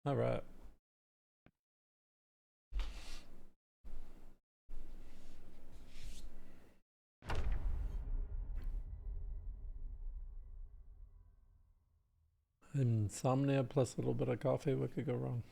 All right. Insomnia plus a little bit of coffee. What could go wrong?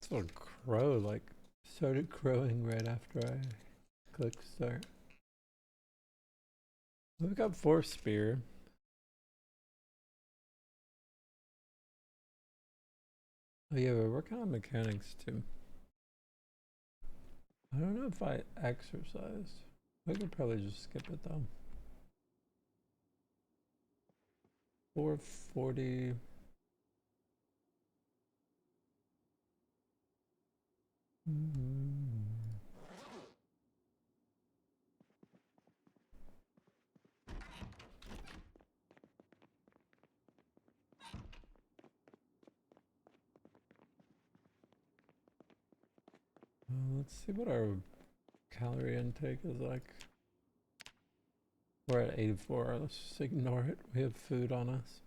So a crow like started crowing right after I clicked start. We've got 4 spear. Oh yeah, we're working on mechanics too. I don't know if I exercised. I could probably just skip it though. 440. Let's see what our calorie intake is like. We're at 84. Let's just ignore it. We have food on us.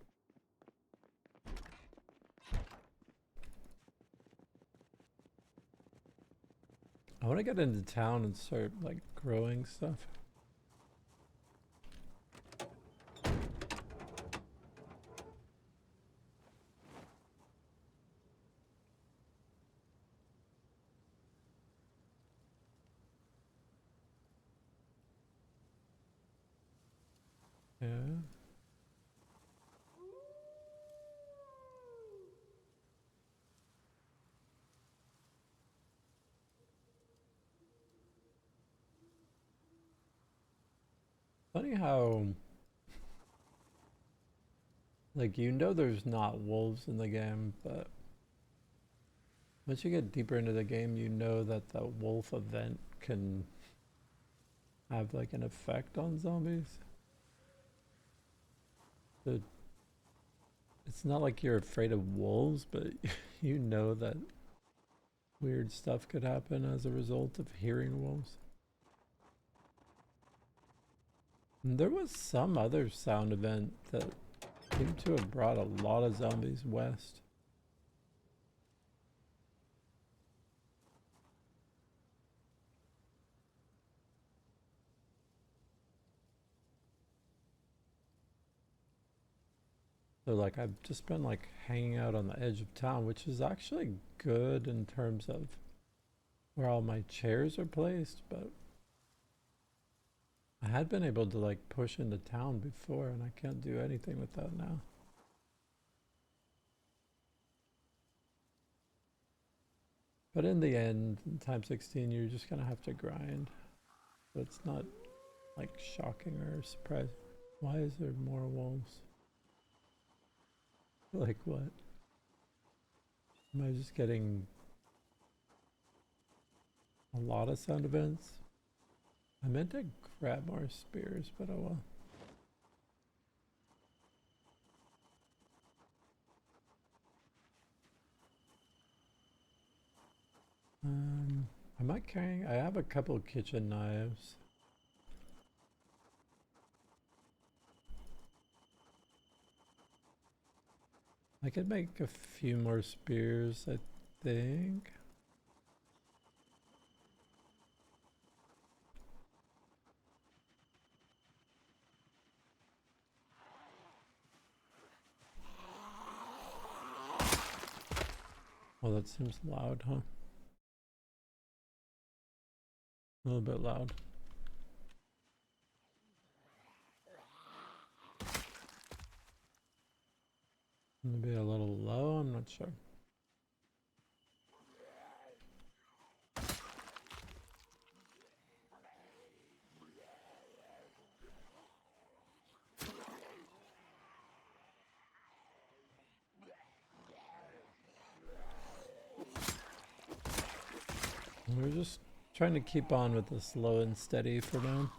I want to get into town and start like growing stuff. Yeah. Funny how, like, there's not wolves in the game, but once you get deeper into the game, you know that the wolf event can have like an effect on zombies. So it's not like you're afraid of wolves, but you know that weird stuff could happen as a result of hearing wolves. And there was some other sound event that seemed to have brought a lot of zombies west. So like I've just been like hanging out on the edge of town, which is actually good in terms of where all my chairs are placed, but I had been able to like push into town before and I can't do anything with that now. But in the end, in time 16, you're just gonna have to grind. So it's not like shocking or surprising. Why is there more wolves? Like what? Am I just getting a lot of sound events? I meant to grab more spears, but oh well. Am I carrying? I have a couple of kitchen knives. I could make a few more spears, I think. Well, that seems loud, huh? A little bit loud. Maybe a little low, I'm not sure. We're just trying to keep on with the slow and steady for now.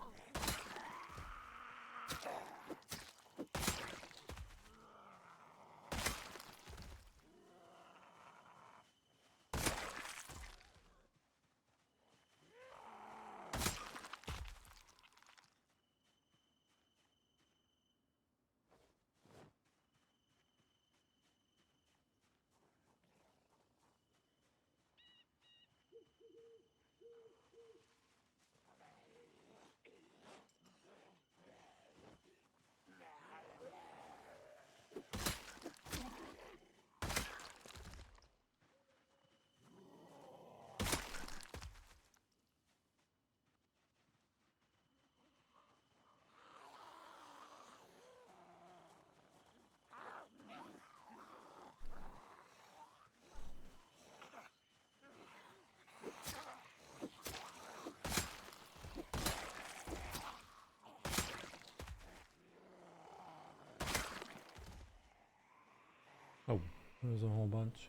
Oh, there's a whole bunch.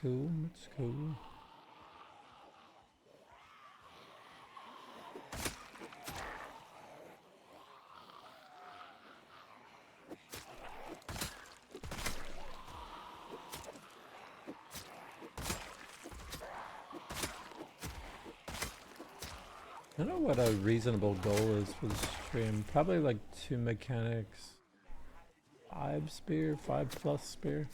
Cool, it's cool. I don't know what a reasonable goal is for the stream. Probably like 2 mechanics, 5 spear, 5+ spear.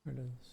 There it is.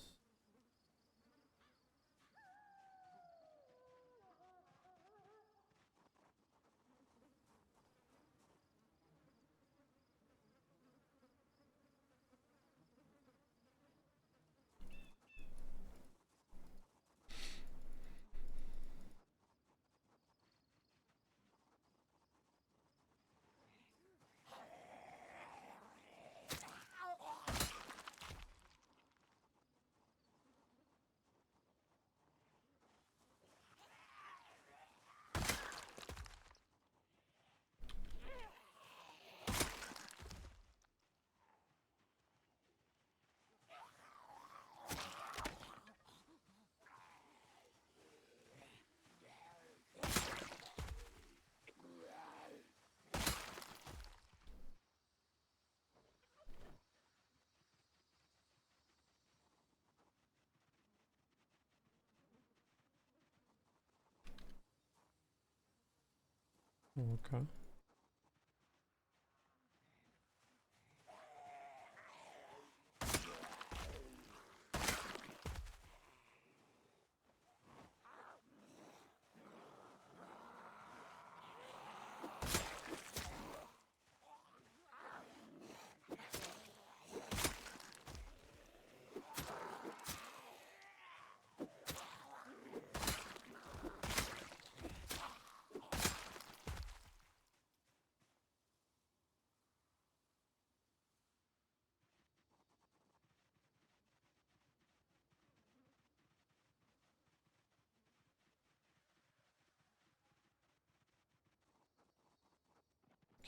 Okay.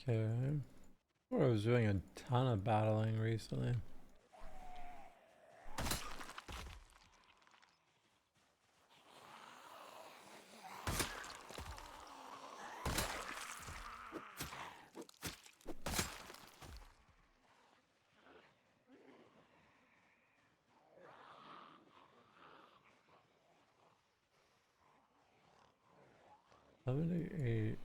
Okay. I was doing a ton of battling recently. $78.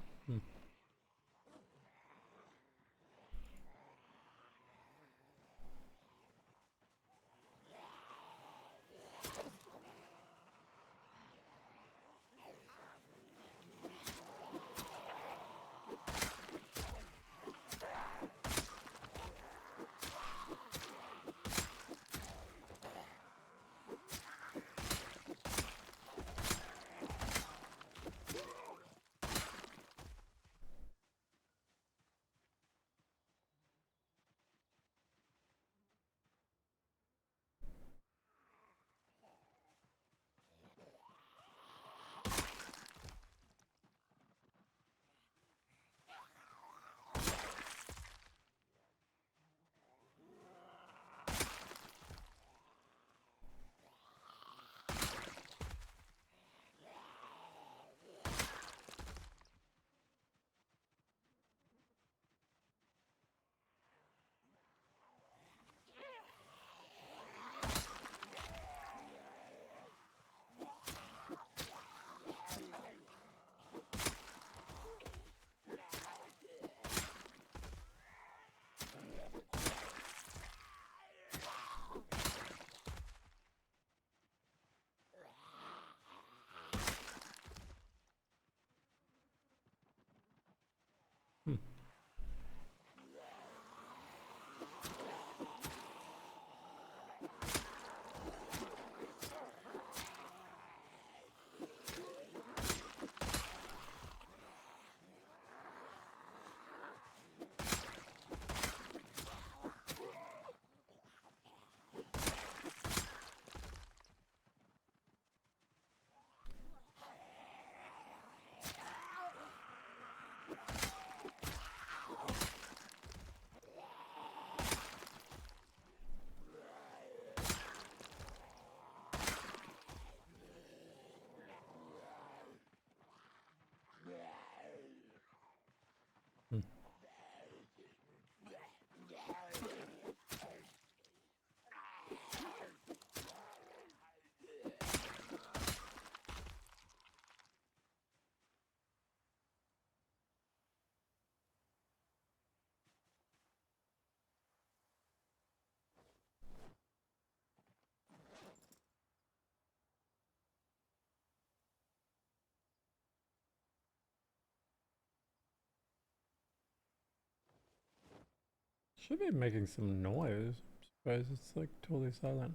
Should be making some noise. I'm surprised it's like totally silent.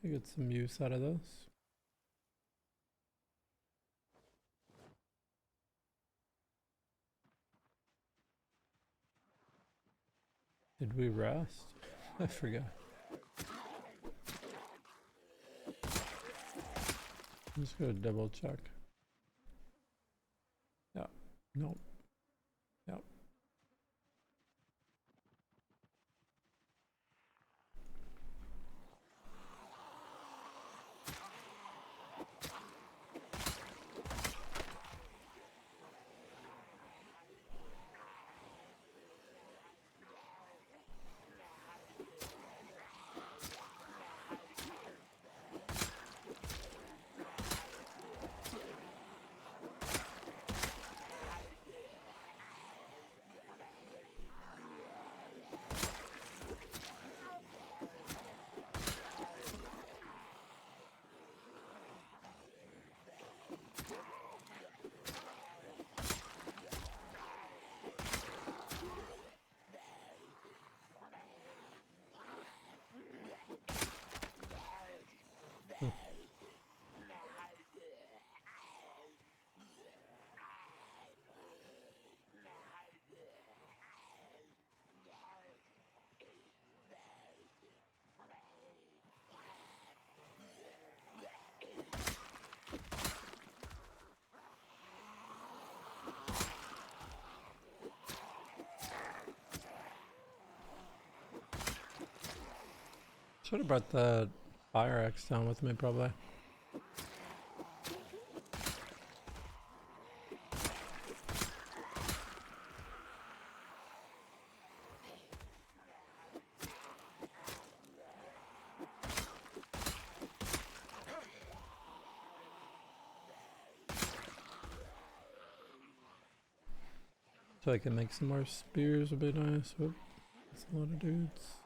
I get some use out of this. Did we rest? I forgot. I'm just gonna double check. Yeah. Nope. Yep. Should have brought the fire axe down with me, probably. So I can make some more spears would be nice. Oop, that's a lot of dudes.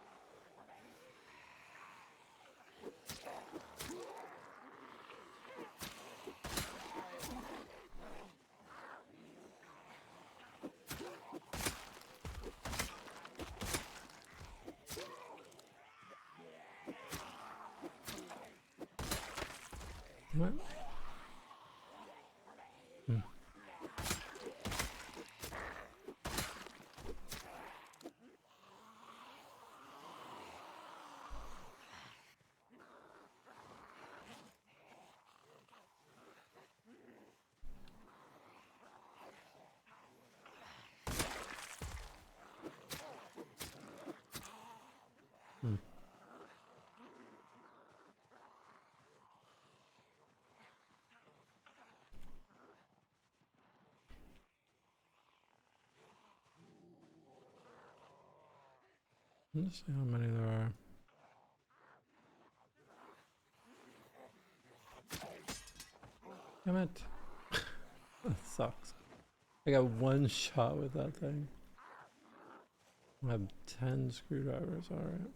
What? Hmm. Hmm. Let's see how many there are. Damn it. That sucks. I got one shot with that thing. I have 10 screwdrivers, alright.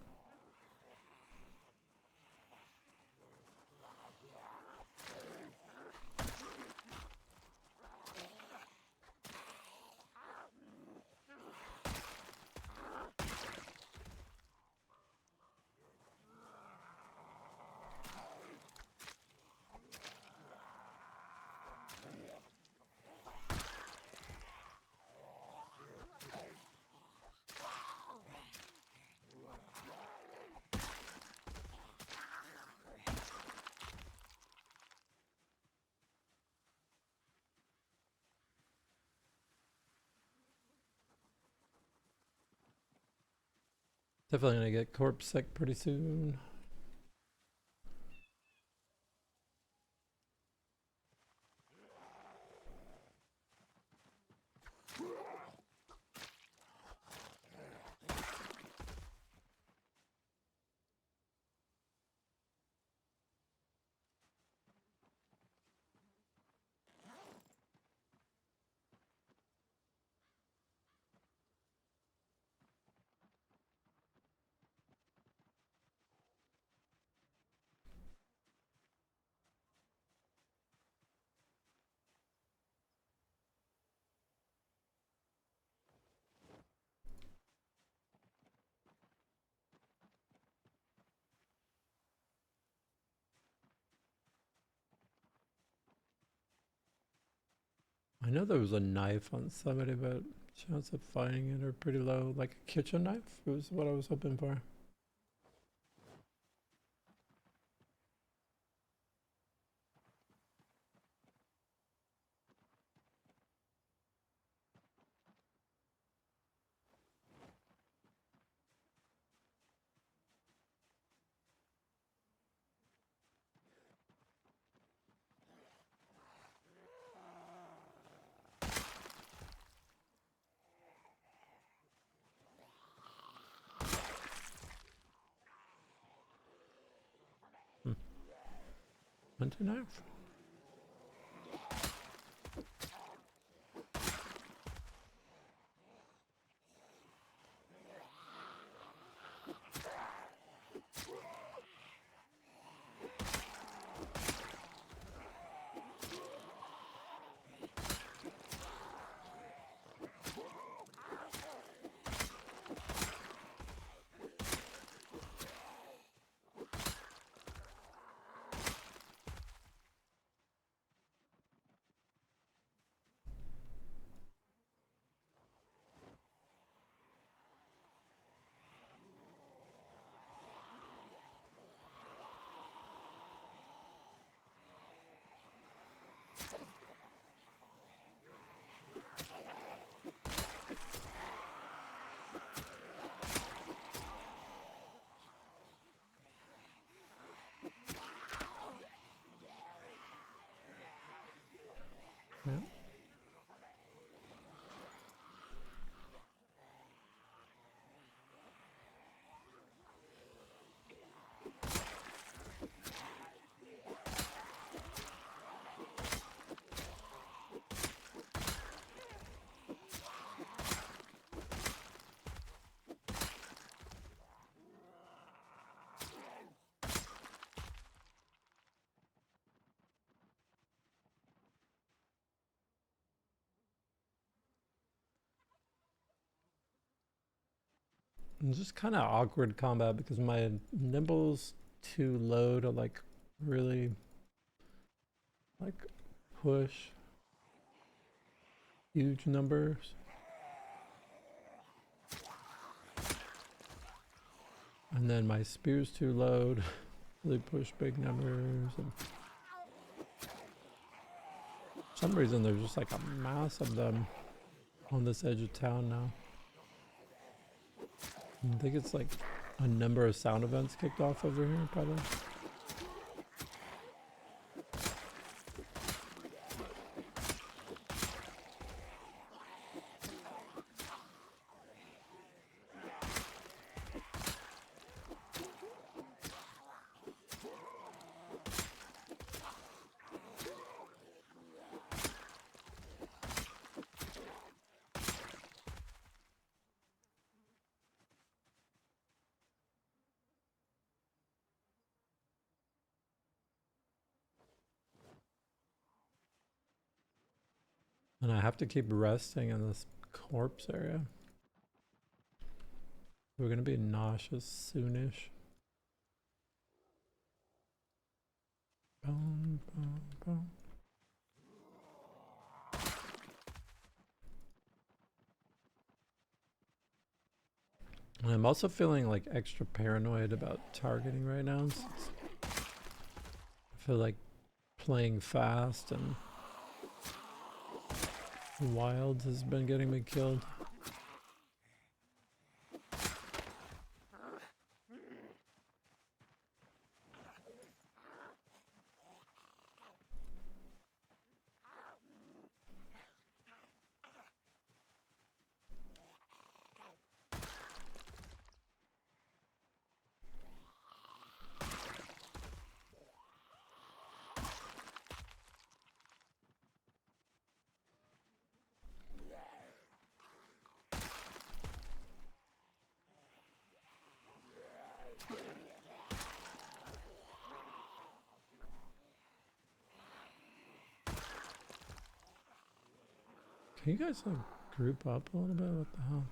Definitely gonna get corpse sick pretty soon. I know there was a knife on somebody, but chance of finding it are pretty low. Like a kitchen knife was what I was hoping for. Hunter knife? Yeah. It's just kind of awkward combat because my nimble's too low to like really like push huge numbers. And then my spear's too low to really push big numbers. And for some reason there's just like a mass of them on this edge of town now. I think it's like a number of sound events kicked off over here, probably. And I have to keep resting in this corpse area. We're gonna be nauseous soonish. Boom, boom, boom. And I'm also feeling like extra paranoid about targeting right now. I feel like playing fast and Wilds has been getting me killed. Can you guys like group up a little bit? What the hell?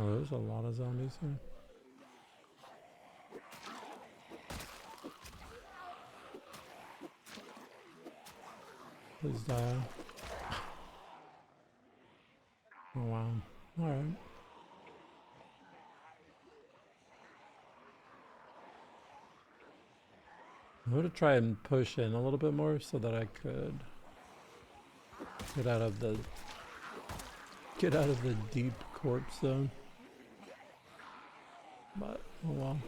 Oh, there's a lot of zombies here. Please die. Oh wow. Alright. I'm gonna try and push in a little bit more so that I could get out of the deep corpse zone. But oh well.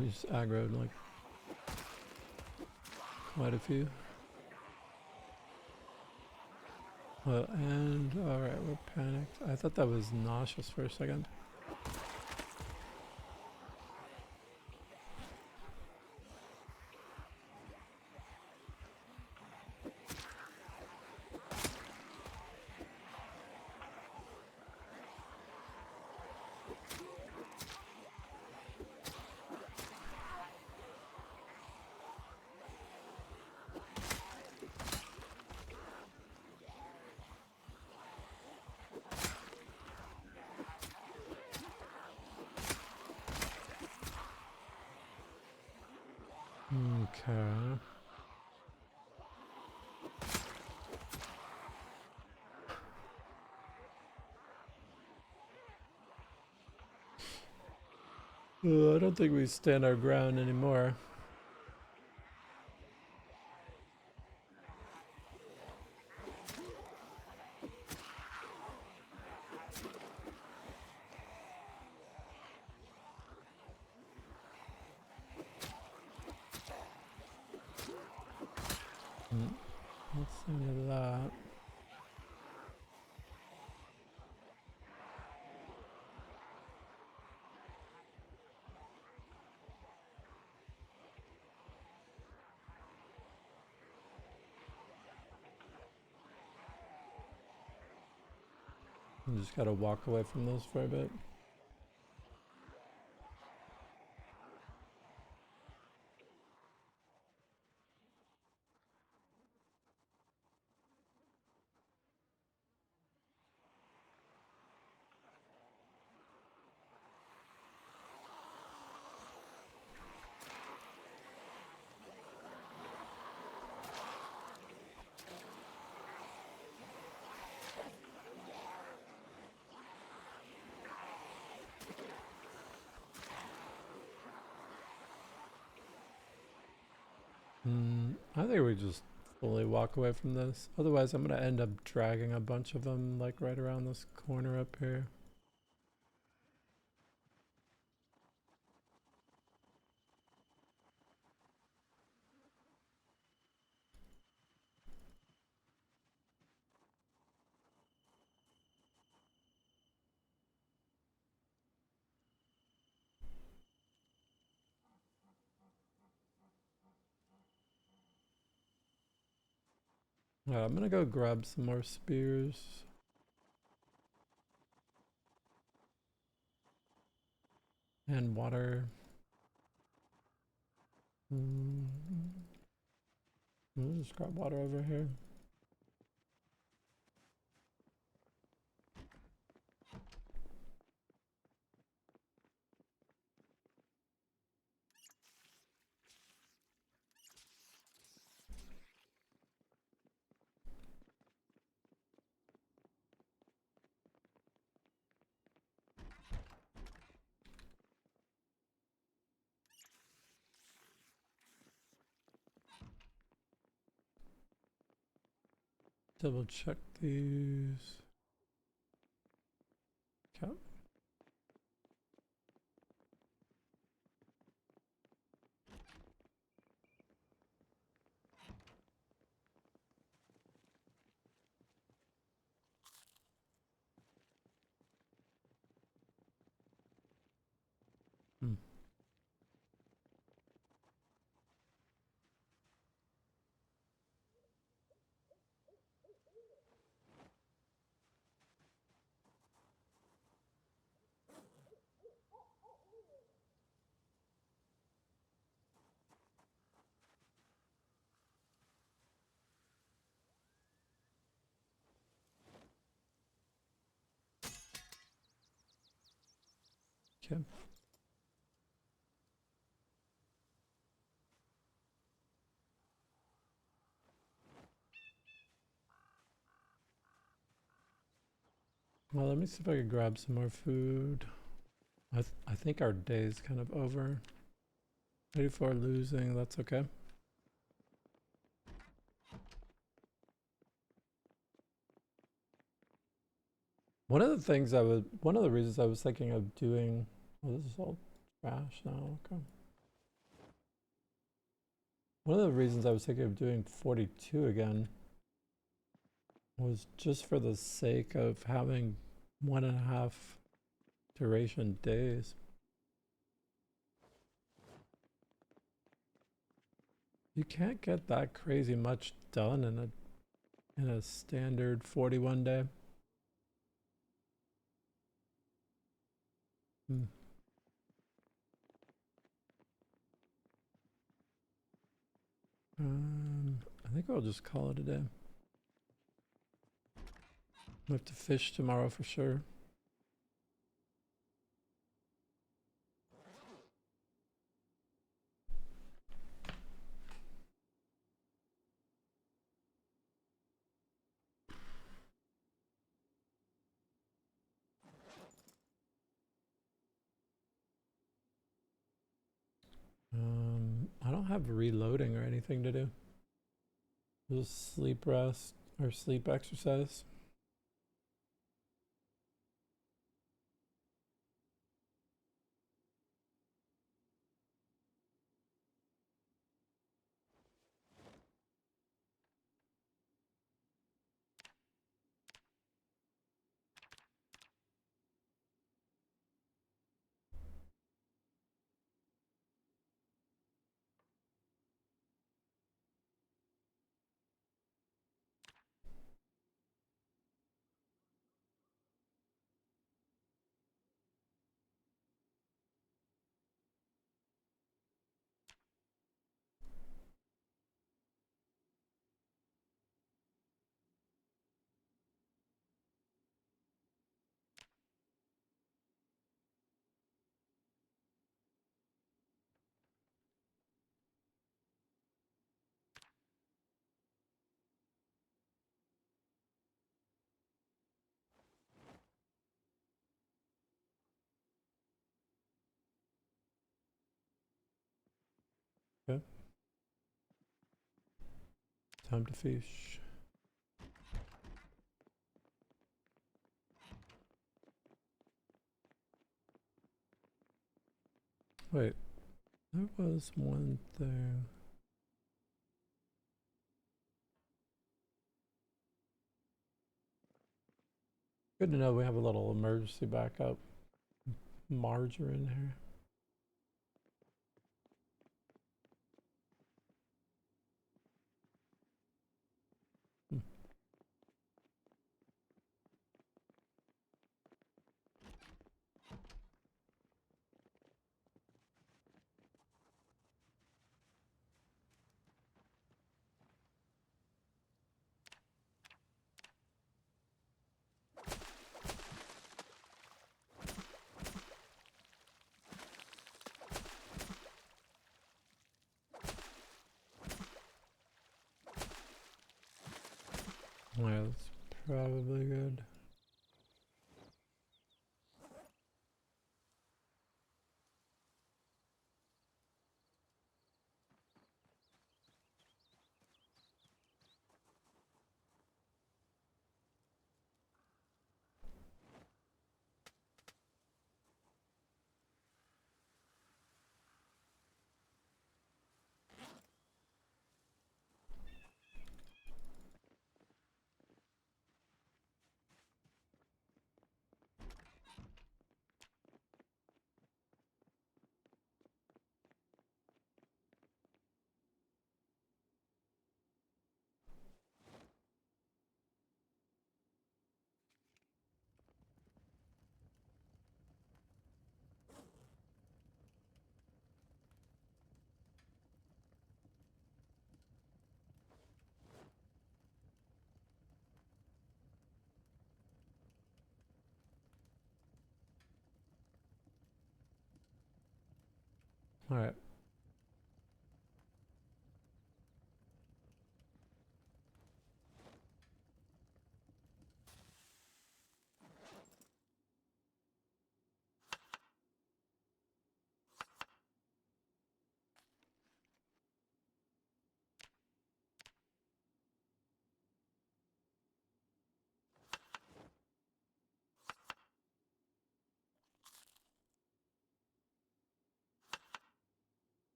We just aggroed like quite a few. And alright, we're panicked. I thought that was nauseous for a second. Okay. I don't think we stand our ground anymore. What's the end of that? You just gotta walk away from those for a bit. I think we just fully walk away from this. Otherwise, I'm gonna end up dragging a bunch of them like right around this corner up here. I'm gonna go grab some more spears. And water. We'll just grab water over here. Double check these. Okay. Okay. Well, let me see if I can grab some more food. I think our day's kind of over. 84 losing, that's okay. One of the reasons I was thinking of doing, oh, this is all trash now, okay. One of the reasons I was thinking of doing 42 again was just for the sake of having 1.5 duration days. You can't get that crazy much done in a standard 41 day. I think I'll just call it a day. I have to fish tomorrow for sure. I don't have reloading or anything to do. Just sleep rest or sleep exercise. Okay. Time to fish. Wait, there was one thing. Good to know we have a little emergency backup margarine here. Yeah, that's probably good. All right.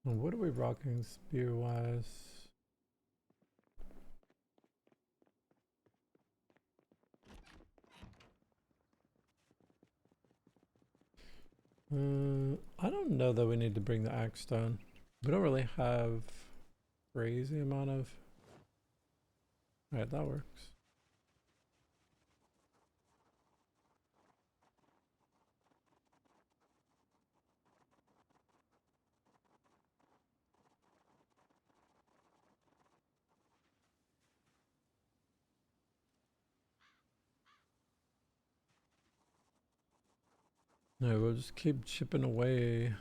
And what are we rocking spear wise? I don't know that we need to bring the axe down. We don't really have crazy amount of. Alright, that works. No, we'll just keep chipping away.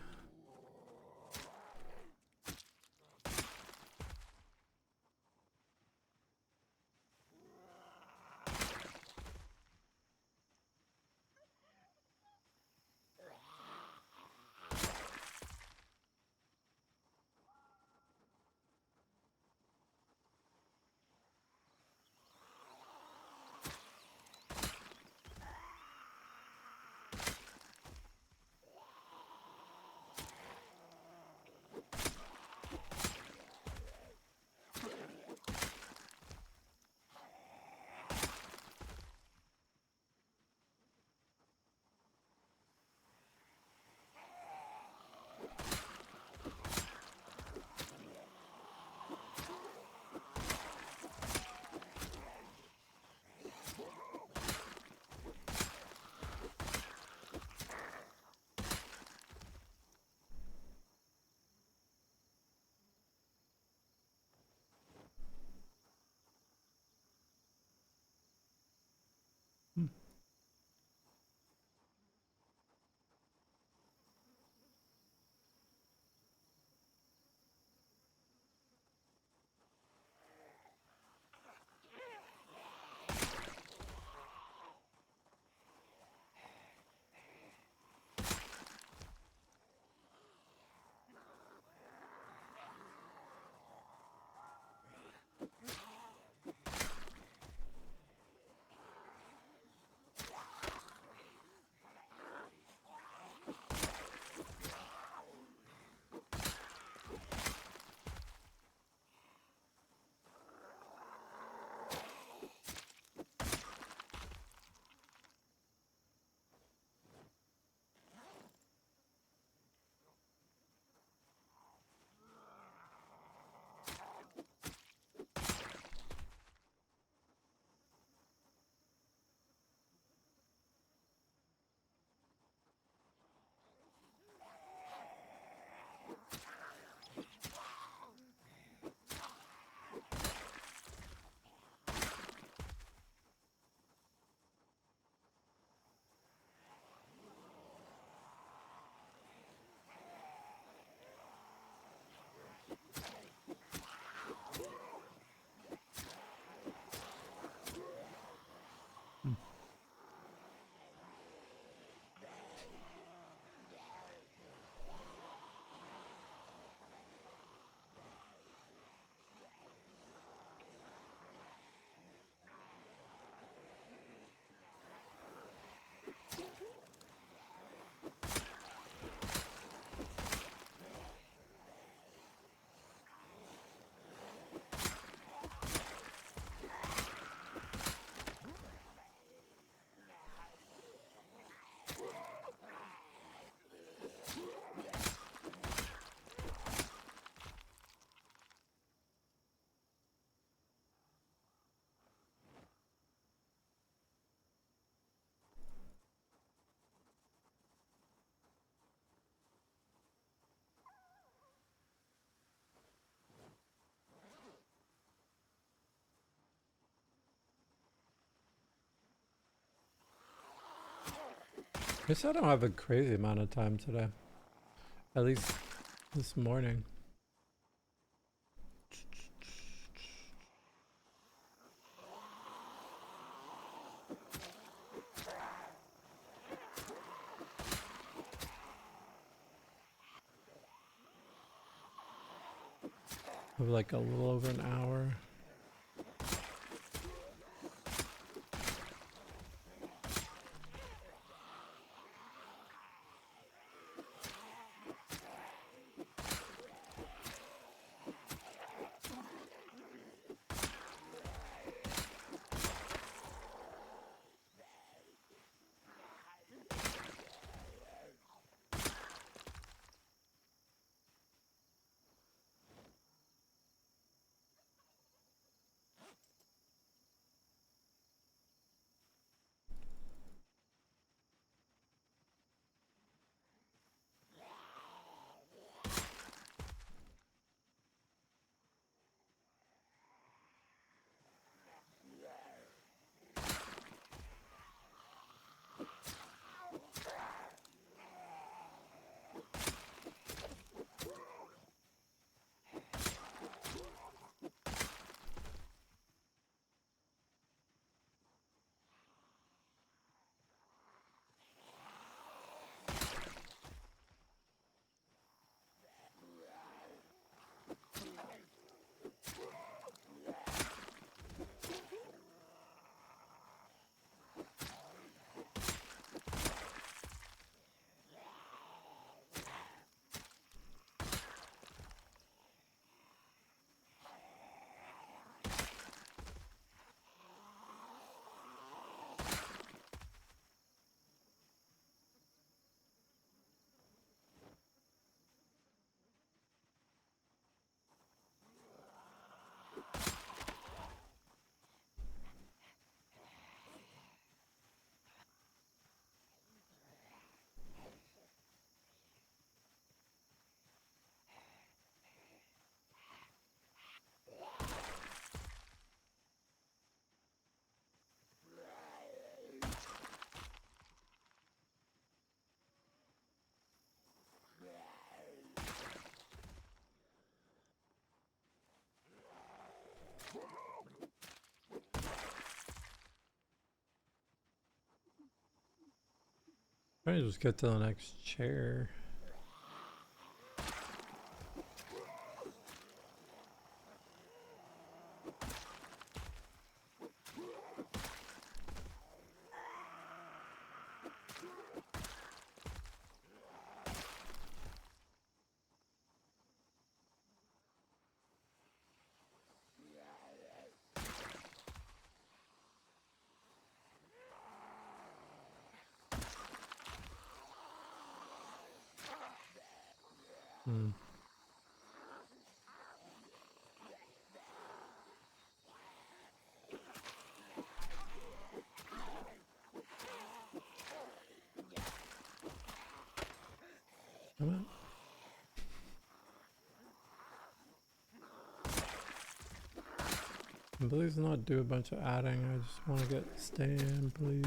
Guess I don't have a crazy amount of time today. At least this morning. I have like a little over an hour. Try to just get to the next chair. Hmm. Come on. Please not do a bunch of adding. I just want to get stand, please.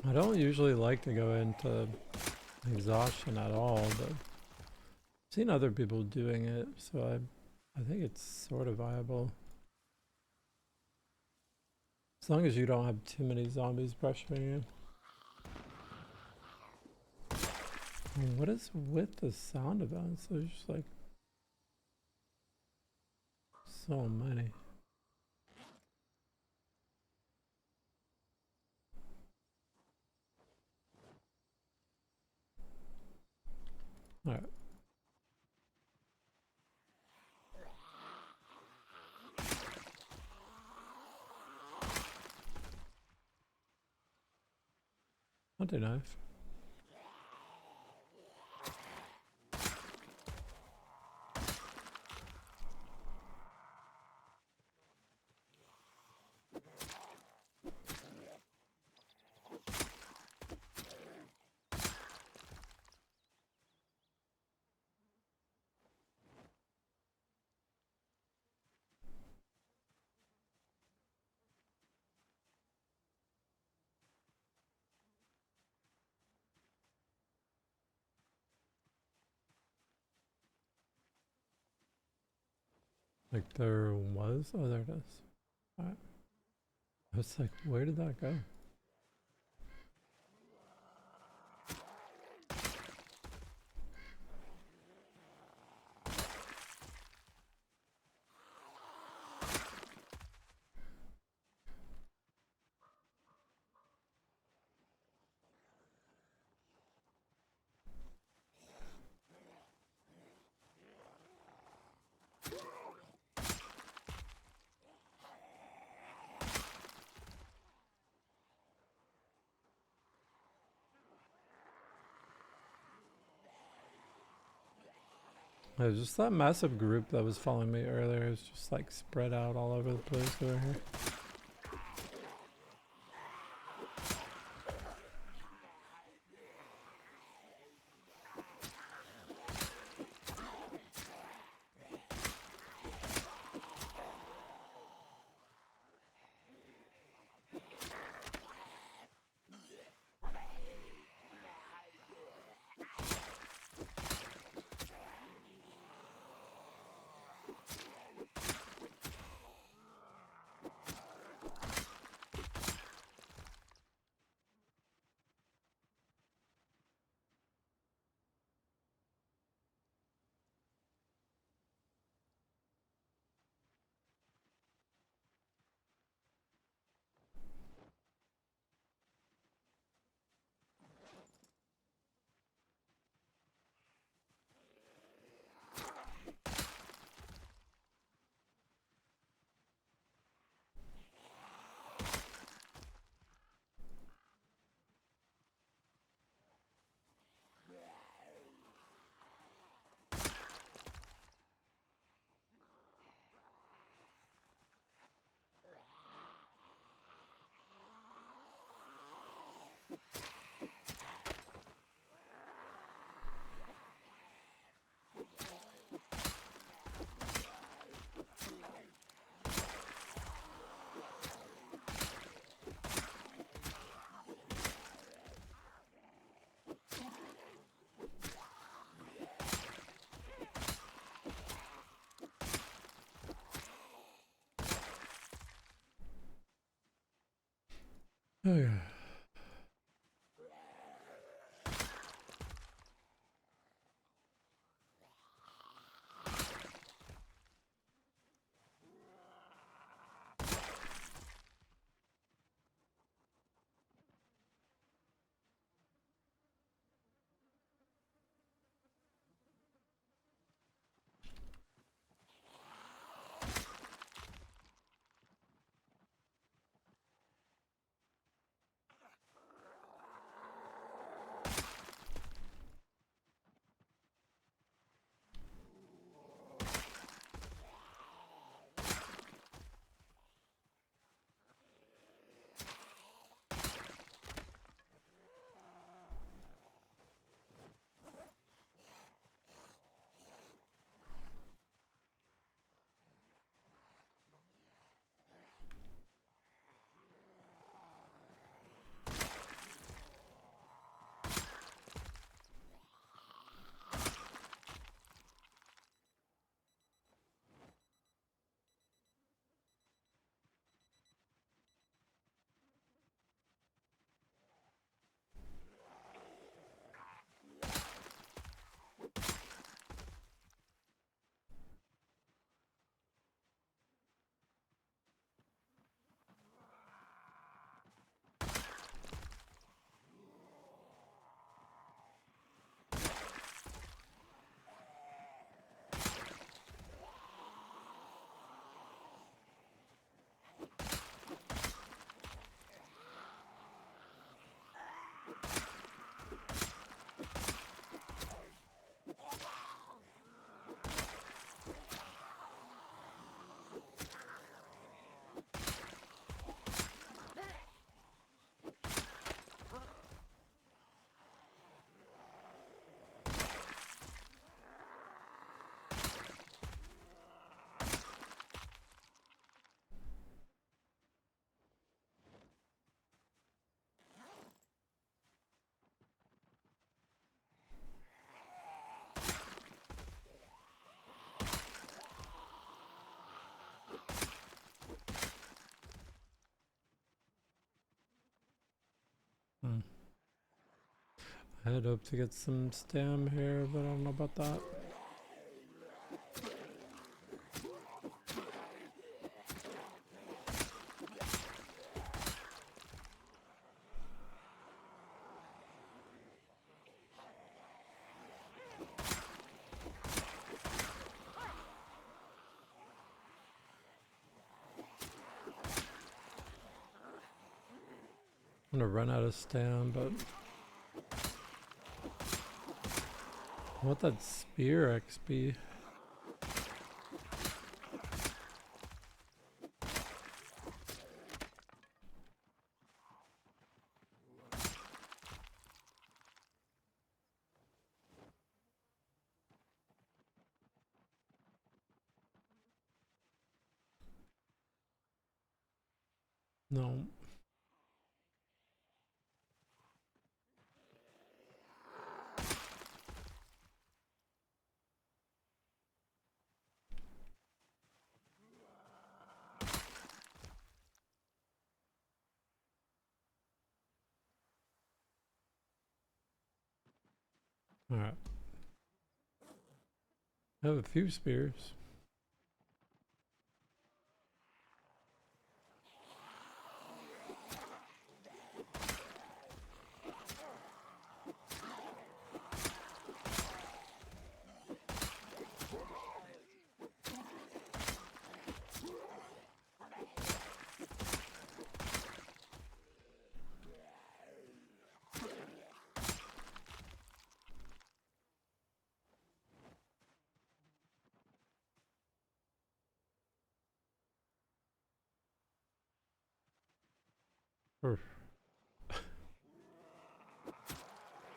I don't usually like to go into exhaustion at all, but I've seen other people doing it, so I think it's sort of viable. As long as you don't have too many zombies pressuring you. What is with the sound events? There's just like so many. Alright. Hunting knife. Like there was? Oh, there it is. Alright. I was like, where did that go? It was just that massive group that was following me earlier. It was just like spread out all over the place over here. Oh yeah. I had hoped to get some stam here, but I don't know about that. I'm gonna run out of stam, but I want that spear XP. No. Alright. I have a few spears.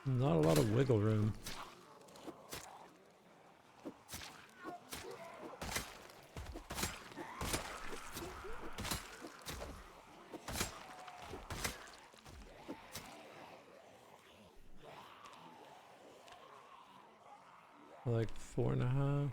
Not a lot of wiggle room. Like 4.5.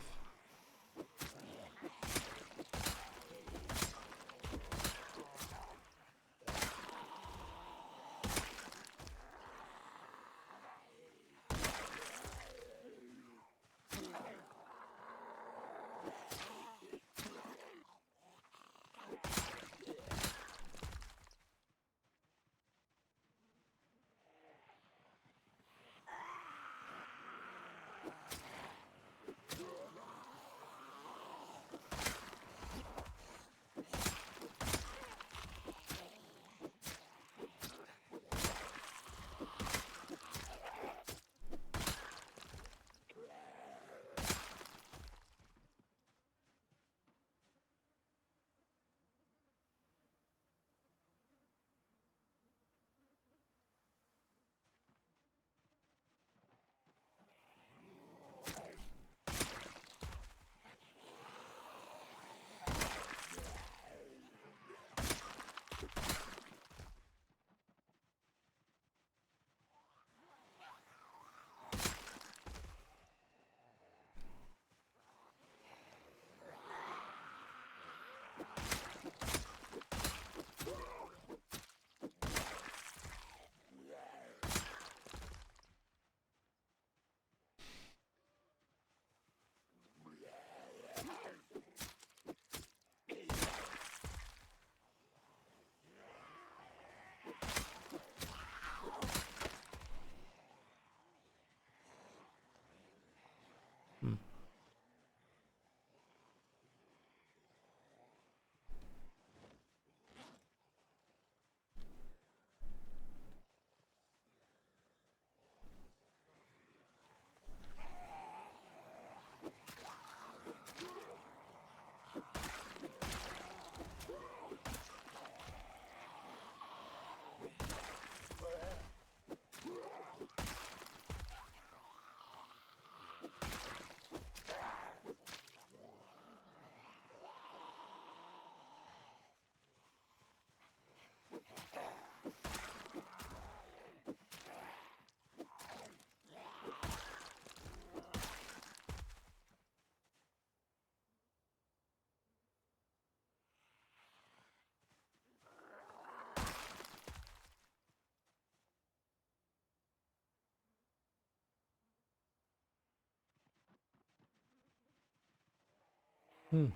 Hmm.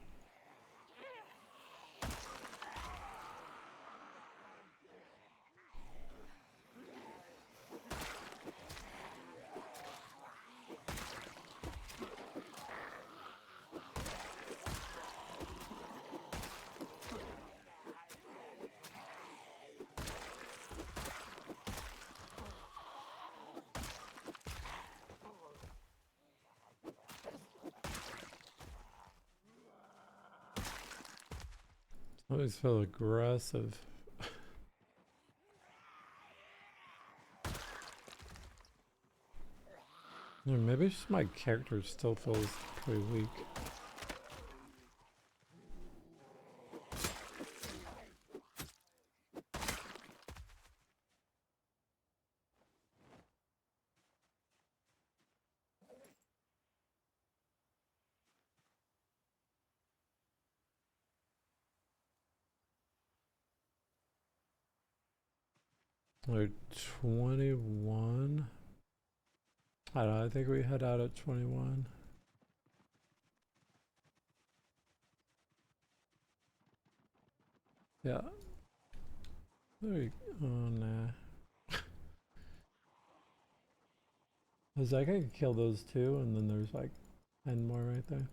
I always feel aggressive. Or maybe it's just my character still feels pretty weak. Like 21. I don't know, I think we head out at 21. Yeah. There we go. Oh, nah. Cause I can kill those two, and then there's like 10 more right there.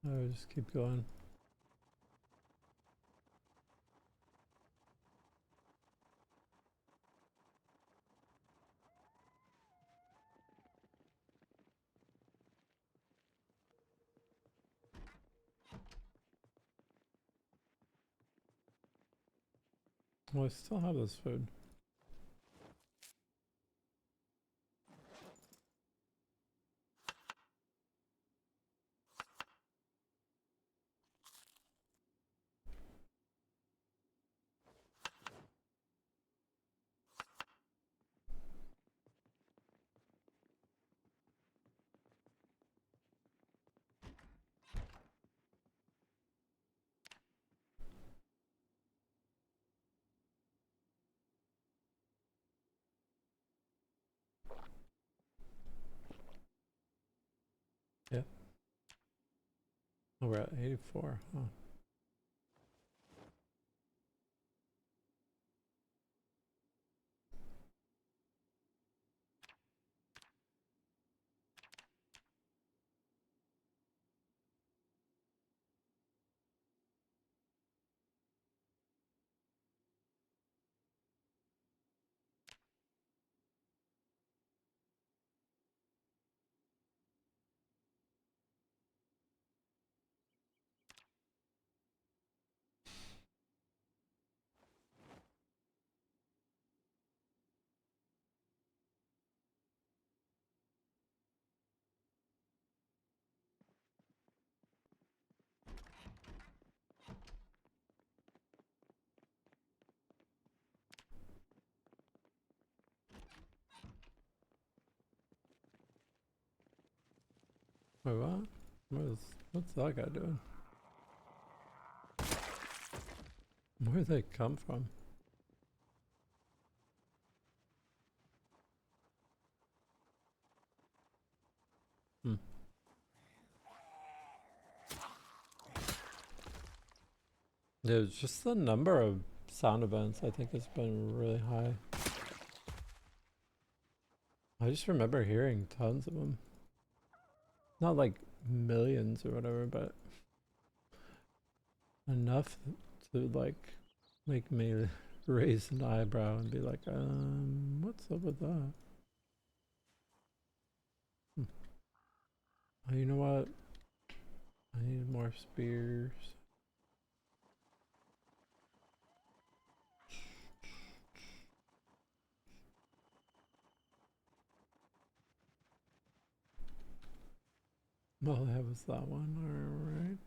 I would just keep going. Well, I still have this food. Yeah. Oh, we're at 84. Huh. Wait, what? What's that guy doing? Where'd they come from? Hmm. Yeah, it's just the number of sound events I think has been really high. I just remember hearing tons of them. Not like millions or whatever, but enough to like make me raise an eyebrow and be like, what's up with that? Hmm. Oh, you know what? I need more spears. Well, that was that one. Alright.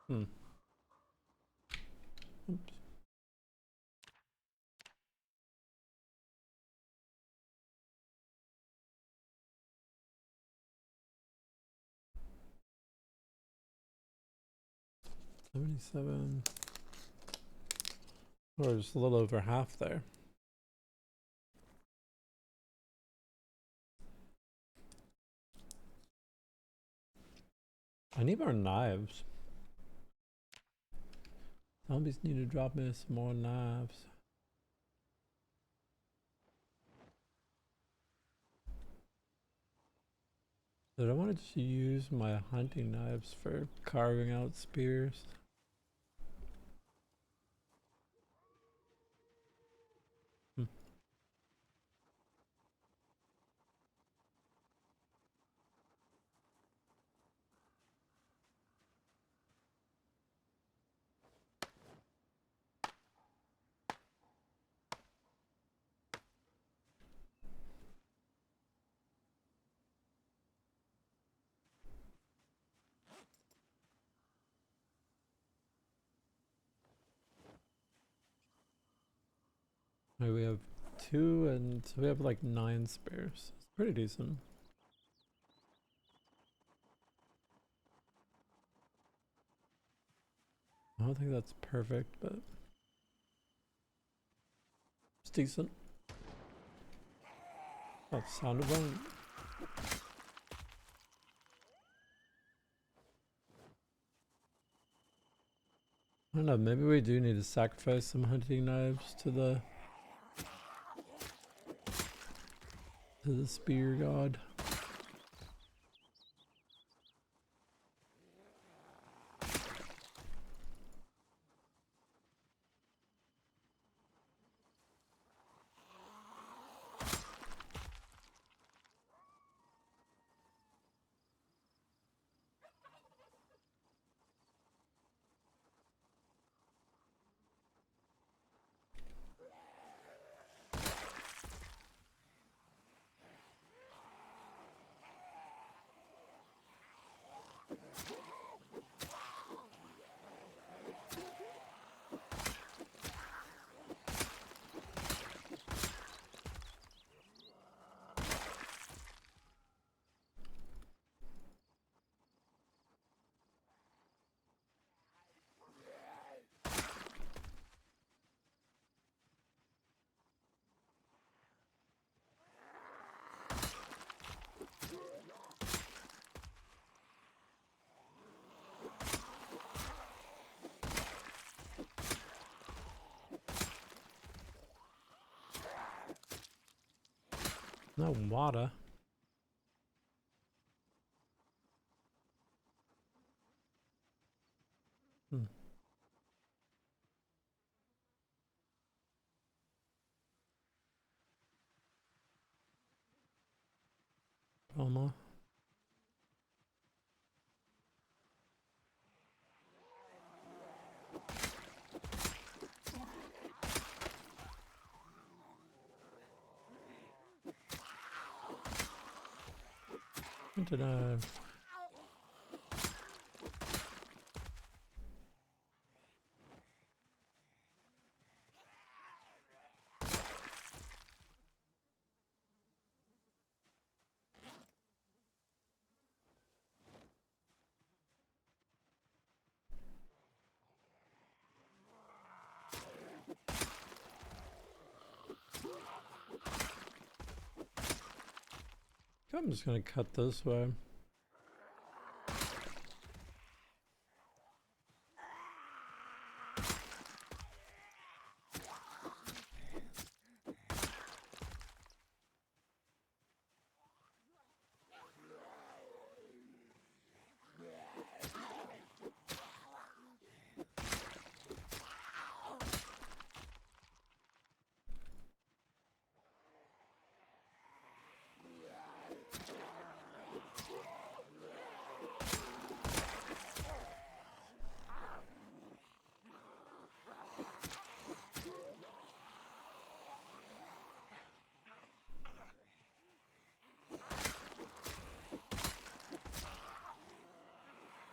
Hmm. Oops. $77. Or just a little over half there. I need more knives. Zombies need to drop me some more knives. Did I want to just use my hunting knives for carving out spears? Hmm. Right, we have 2 and so we have like 9 spares. It's pretty decent. I don't think that's perfect, but it's decent. Oh, sound of one. I don't know, maybe we do need to sacrifice some hunting knives to the spear god. No water. Hmm. Almost. What did I? I'm just gonna cut this way.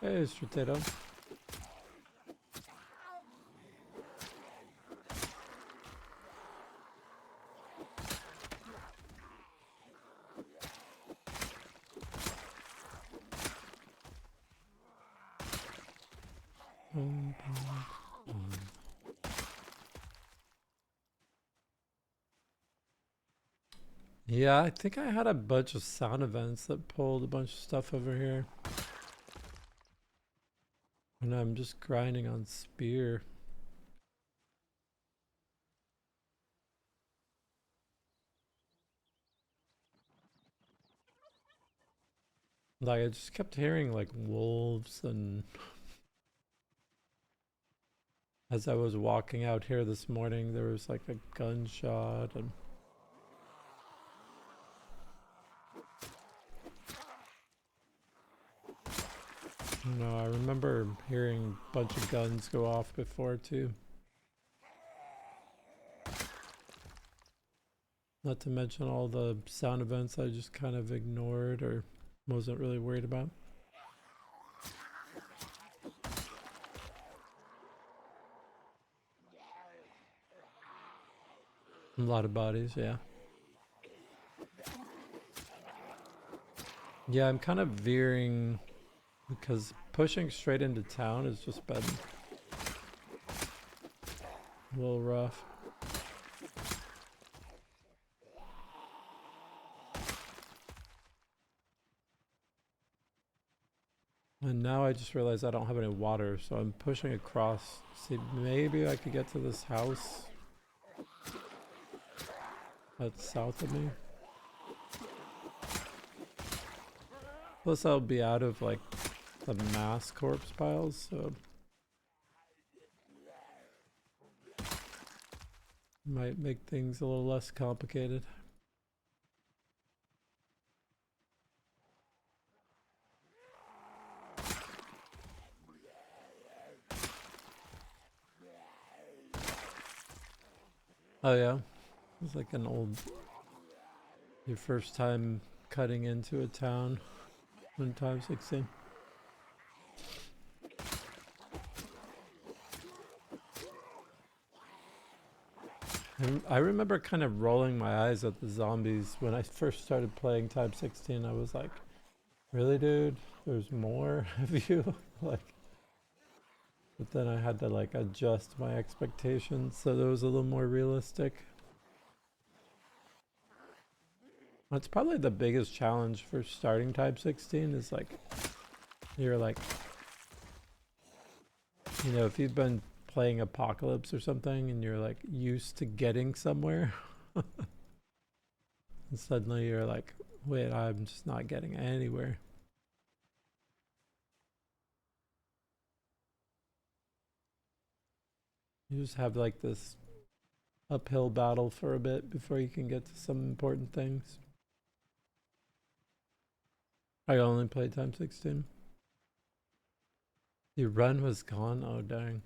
Hey, potato. Boom, boom, boom. Yeah, I think I had a bunch of sound events that pulled a bunch of stuff over here. And I'm just grinding on spear. Like, I just kept hearing like wolves, and as I was walking out here this morning, there was like a gunshot, and you know, I remember hearing a bunch of guns go off before too. Not to mention all the sound events I just kind of ignored or wasn't really worried about. A lot of bodies, yeah. Yeah, I'm kind of veering because pushing straight into town has just been a little rough. And now I just realized I don't have any water, so I'm pushing across. See, maybe I could get to this house that's south of me. Plus I'll be out of like the mass corpse piles, so might make things a little less complicated. Oh yeah, it's like an old, your first time cutting into a town in time 16. I remember kind of rolling my eyes at the zombies when I first started playing Type 16. I was like, really, dude? There's more of you? Like, but then I had to like adjust my expectations so that it was a little more realistic. That's probably the biggest challenge for starting Type 16 is like, you're like, you know, if you've been playing Apocalypse or something and you're like used to getting somewhere, and suddenly you're like, wait, I'm just not getting anywhere. You just have like this uphill battle for a bit before you can get to some important things. I only played Time 16. Your run was gone? Oh, dang.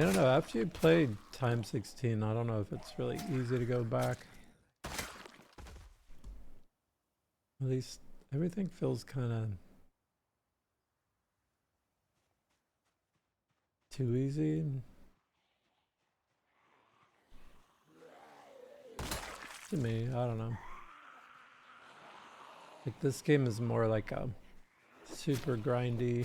I don't know, after you played Time 16, I don't know if it's really easy to go back. At least everything feels kind of too easy. To me, I don't know. Like this game is more like a super grindy.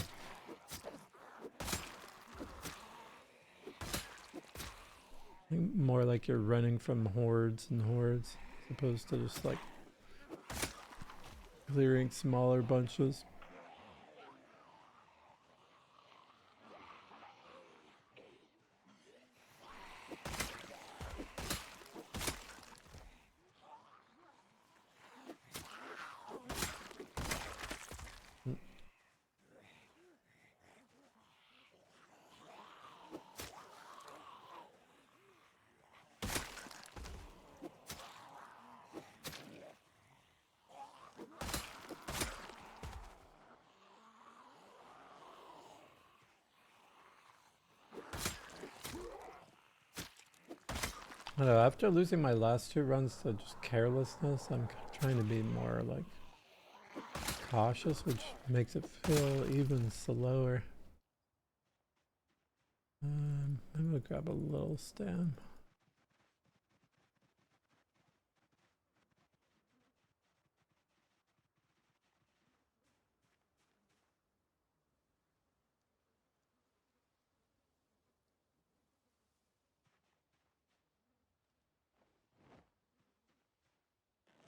More like you're running from hordes and hordes, as opposed to just like clearing smaller bunches. I don't know, after losing my last two runs to just carelessness, I'm trying to be more like cautious, which makes it feel even slower. I'm gonna grab a little stem.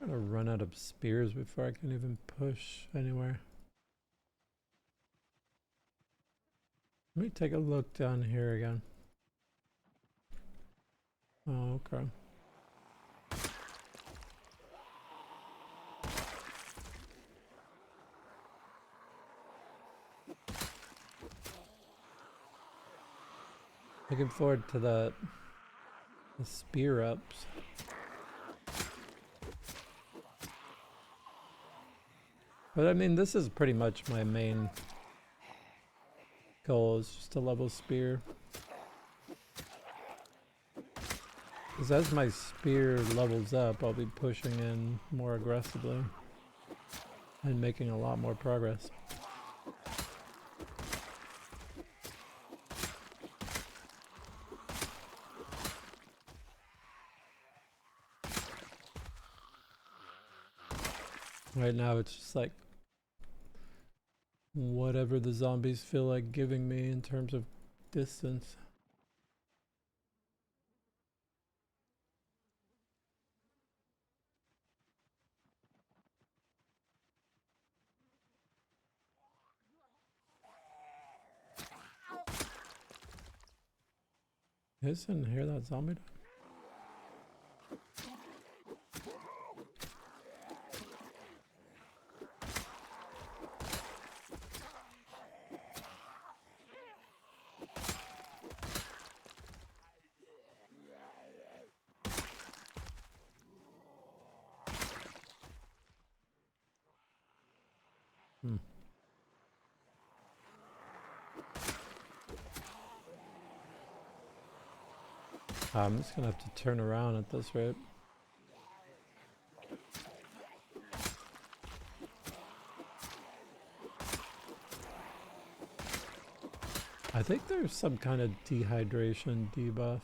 I'm gonna run out of spears before I can even push anywhere. Let me take a look down here again. Oh, okay. Looking forward to the spear ups. But I mean, this is pretty much my main goal, is just to level spear. Because as my spear levels up, I'll be pushing in more aggressively and making a lot more progress. Right now it's just like whatever the zombies feel like giving me in terms of distance. You guys didn't hear that zombie? Hmm. I'm just gonna have to turn around at this rate. I think there's some kind of dehydration debuff.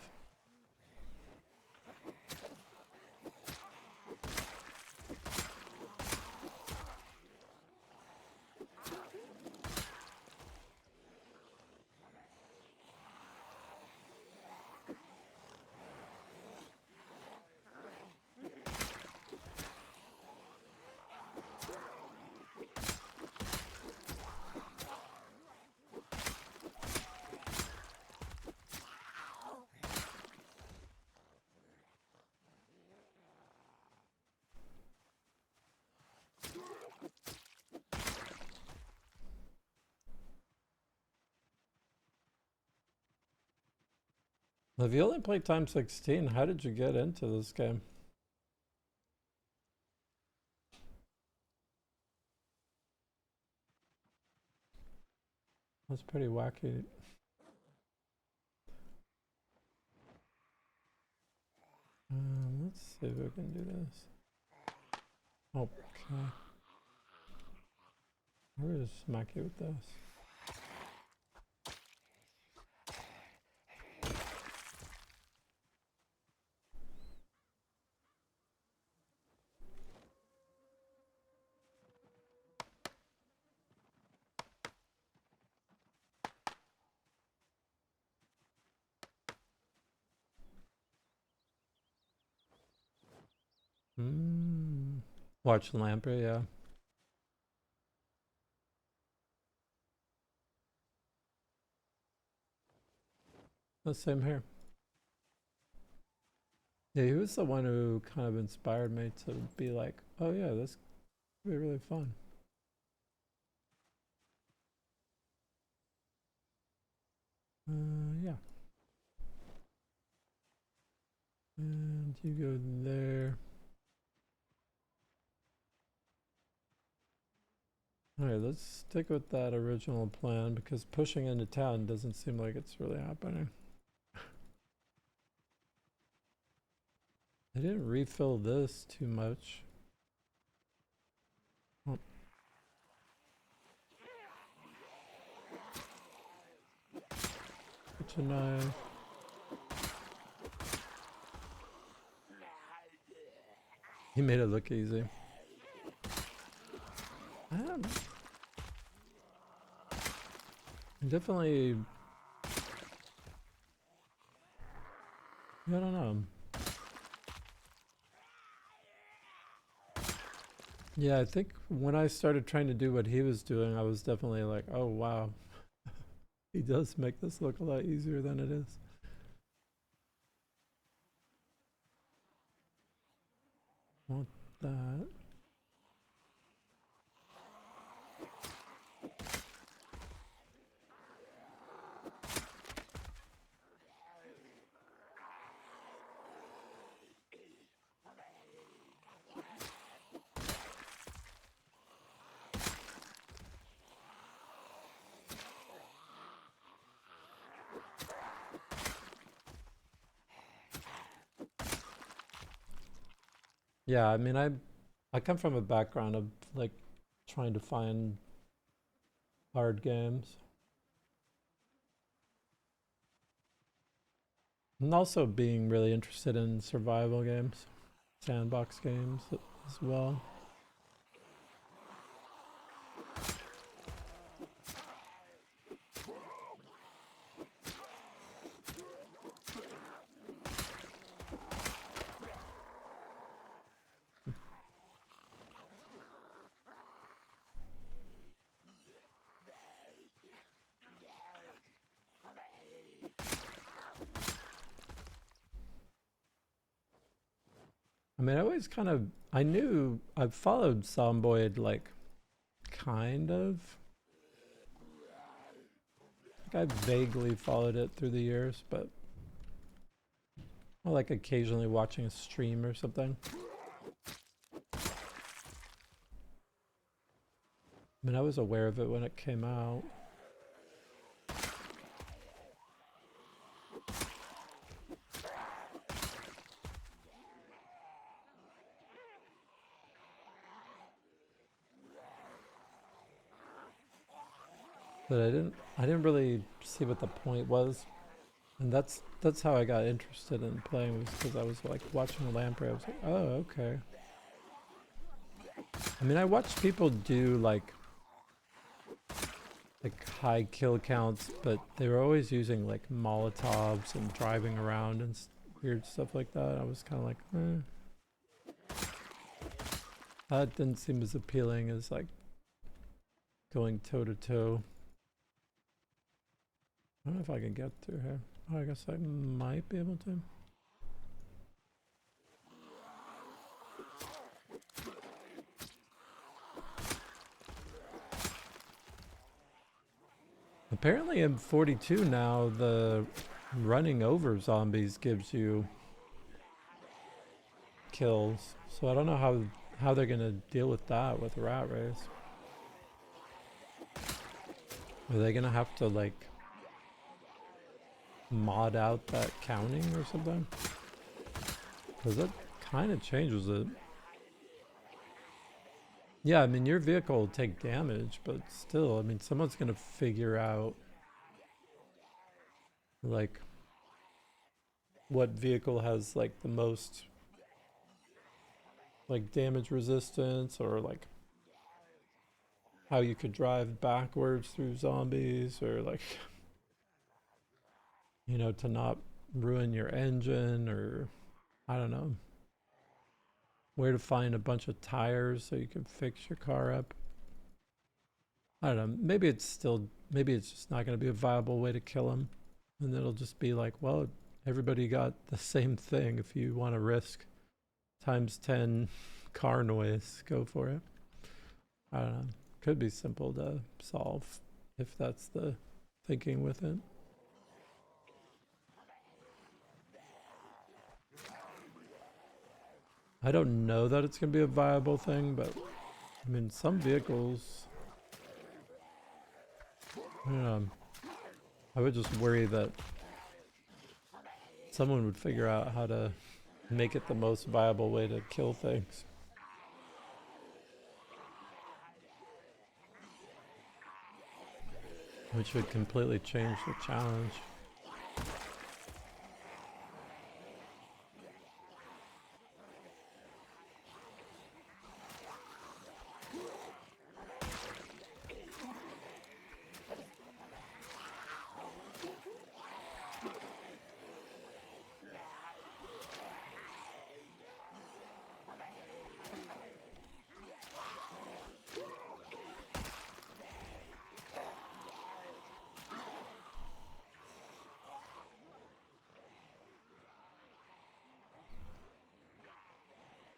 If you only play times 16, how did you get into this game? That's pretty wacky. Let's see if we can do this. Okay. We're gonna smack you with this. Watch Lamprey, yeah. The same here. Yeah, he was the one who kind of inspired me to be like, oh yeah, this could be really fun. Yeah. And you go there. Alright, let's stick with that original plan because pushing into town doesn't seem like it's really happening. I didn't refill this too much. Oh. kitchen knife. He made it look easy. I don't know. Definitely. I don't know. Yeah, I think when I started trying to do what he was doing, I was definitely like, oh wow. He does make this look a lot easier than it is. Want that. Yeah, I mean, I come from a background of like trying to find hard games. And also being really interested in survival games, sandbox games as well. I mean, I always kind of, I knew, I've followed Zomboid like kind of. I vaguely followed it through the years, but I like occasionally watching a stream or something. I mean, I was aware of it when it came out. But I didn't really see what the point was. And that's how I got interested in playing, was because I was like watching Lamprey. I was like, oh, okay. I mean, I watched people do like high kill counts, but they were always using like Molotovs and driving around and weird stuff like that. I was kind of like, that didn't seem as appealing as like going toe to toe. I don't know if I can get through here. Oh, I guess I might be able to. Apparently in 42 now, the running over zombies gives you kills. So I don't know how they're gonna deal with that with Rat Race. Are they gonna have to like mod out that counting or something? Because that kind of changes it. Yeah, I mean, your vehicle will take damage, but still, I mean, someone's gonna figure out like what vehicle has like the most like damage resistance, or like how you could drive backwards through zombies, or like, you know, to not ruin your engine, or I don't know, where to find a bunch of tires so you can fix your car up. I don't know. Maybe it's just not going to be a viable way to kill them. And it'll just be like, well, everybody got the same thing. If you want to risk times 10 car noise, go for it. I don't know. Could be simple to solve if that's the thinking with it. I don't know that it's going to be a viable thing, but I mean, some vehicles, I don't know. I would just worry that someone would figure out how to make it the most viable way to kill things. Which would completely change the challenge.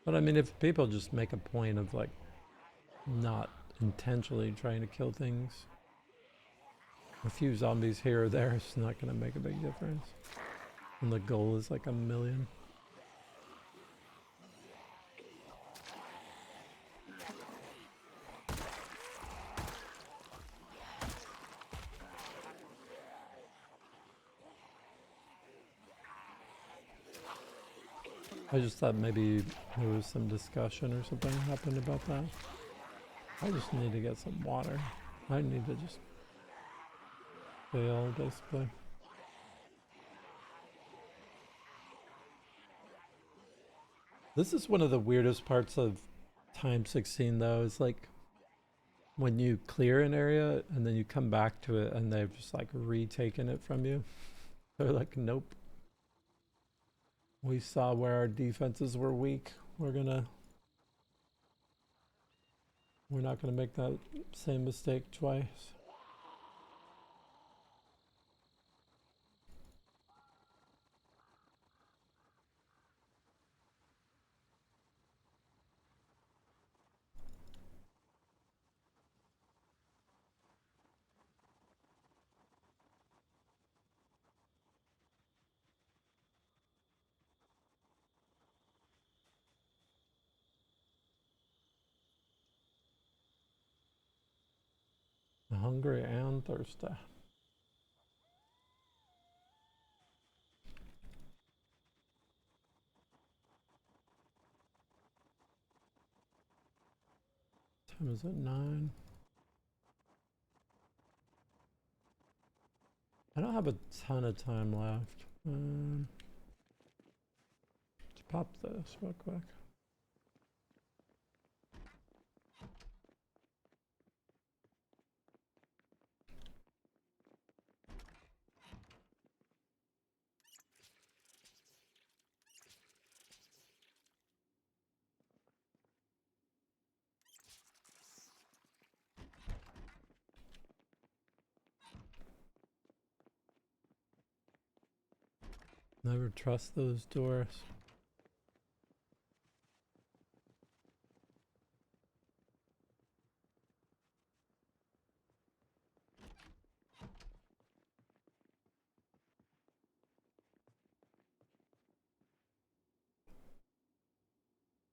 But I mean, if people just make a point of like not intentionally trying to kill things, a few zombies here or there is not going to make a big difference. And the goal is like 1,000,000. I just thought maybe there was some discussion or something happened about that. I just need to get some water. I need to just fail, basically. This is one of the weirdest parts of Time 16, though. Is like when you clear an area and then you come back to it and they've just like retaken it from you. They're like, nope. We saw where our defenses were weak. We're not gonna make that same mistake twice. Hungry and thirsty. Time is at 9. I don't have a ton of time left. Let's pop this real quick. Never trust those doors.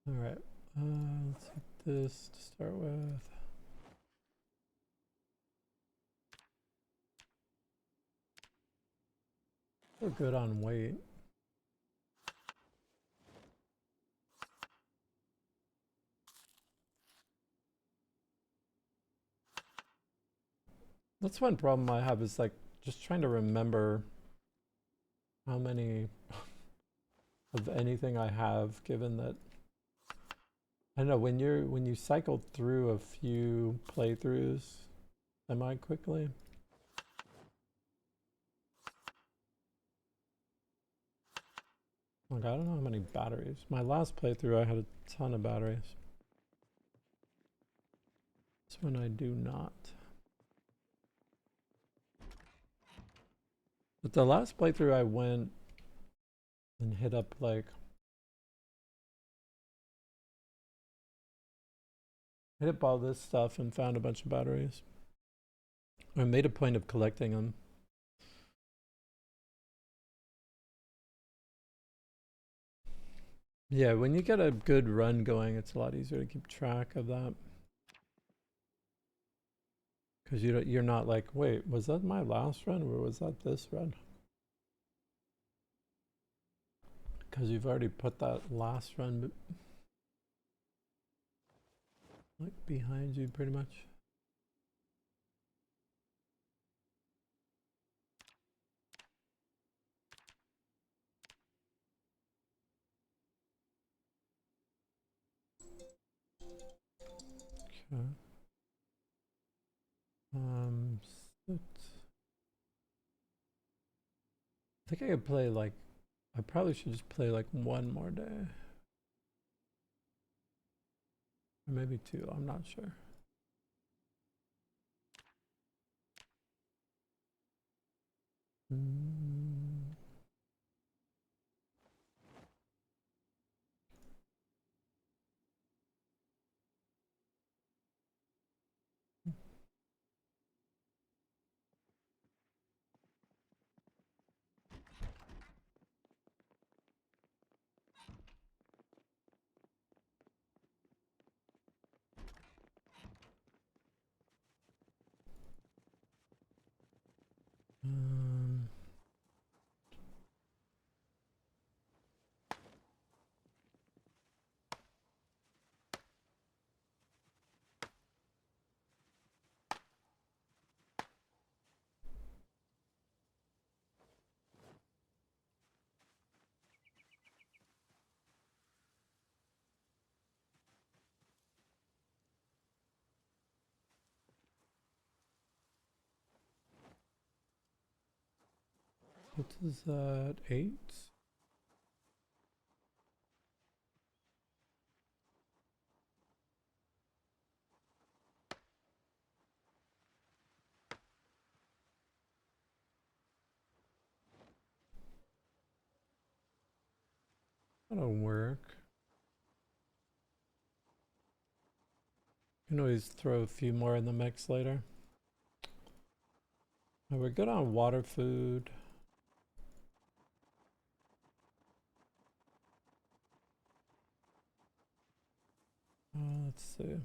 Alright, let's take this to start with. We're good on weight. That's one problem I have is like just trying to remember how many of anything I have, given that I don't know when you cycle through a few playthroughs semi quickly. Like I don't know how many batteries. My last playthrough I had a ton of batteries. This one I do not. But the last playthrough I went and hit up like hit up all this stuff and found a bunch of batteries. I made a point of collecting them. Yeah, when you get a good run going, it's a lot easier to keep track of that. Because you're not like, wait, was that my last run or was that this run? Because you've already put that last run like behind you pretty much. Okay. I think I could play like, I probably should just play like one more day. Or maybe 2, I'm not sure. What is that? 8? That'll work. You can always throw a few more in the mix later. We're good on water, food. Let's see.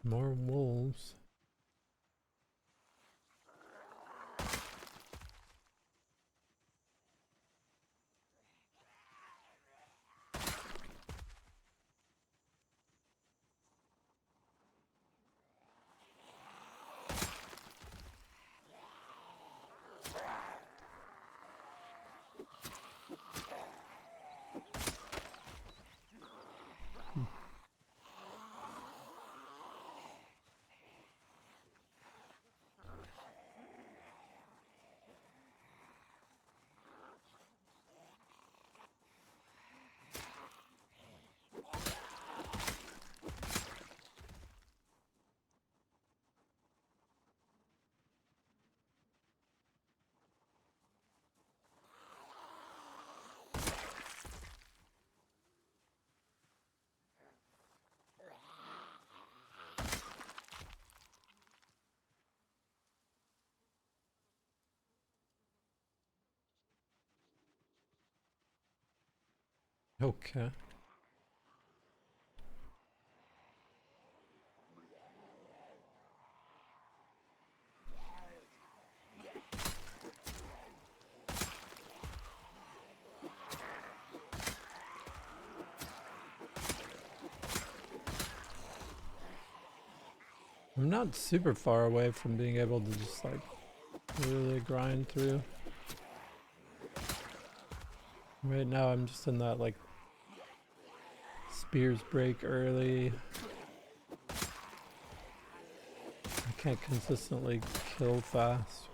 More wolves. Okay. I'm not super far away from being able to just like really grind through. Right now I'm just in that like spears break early. I can't consistently kill fast.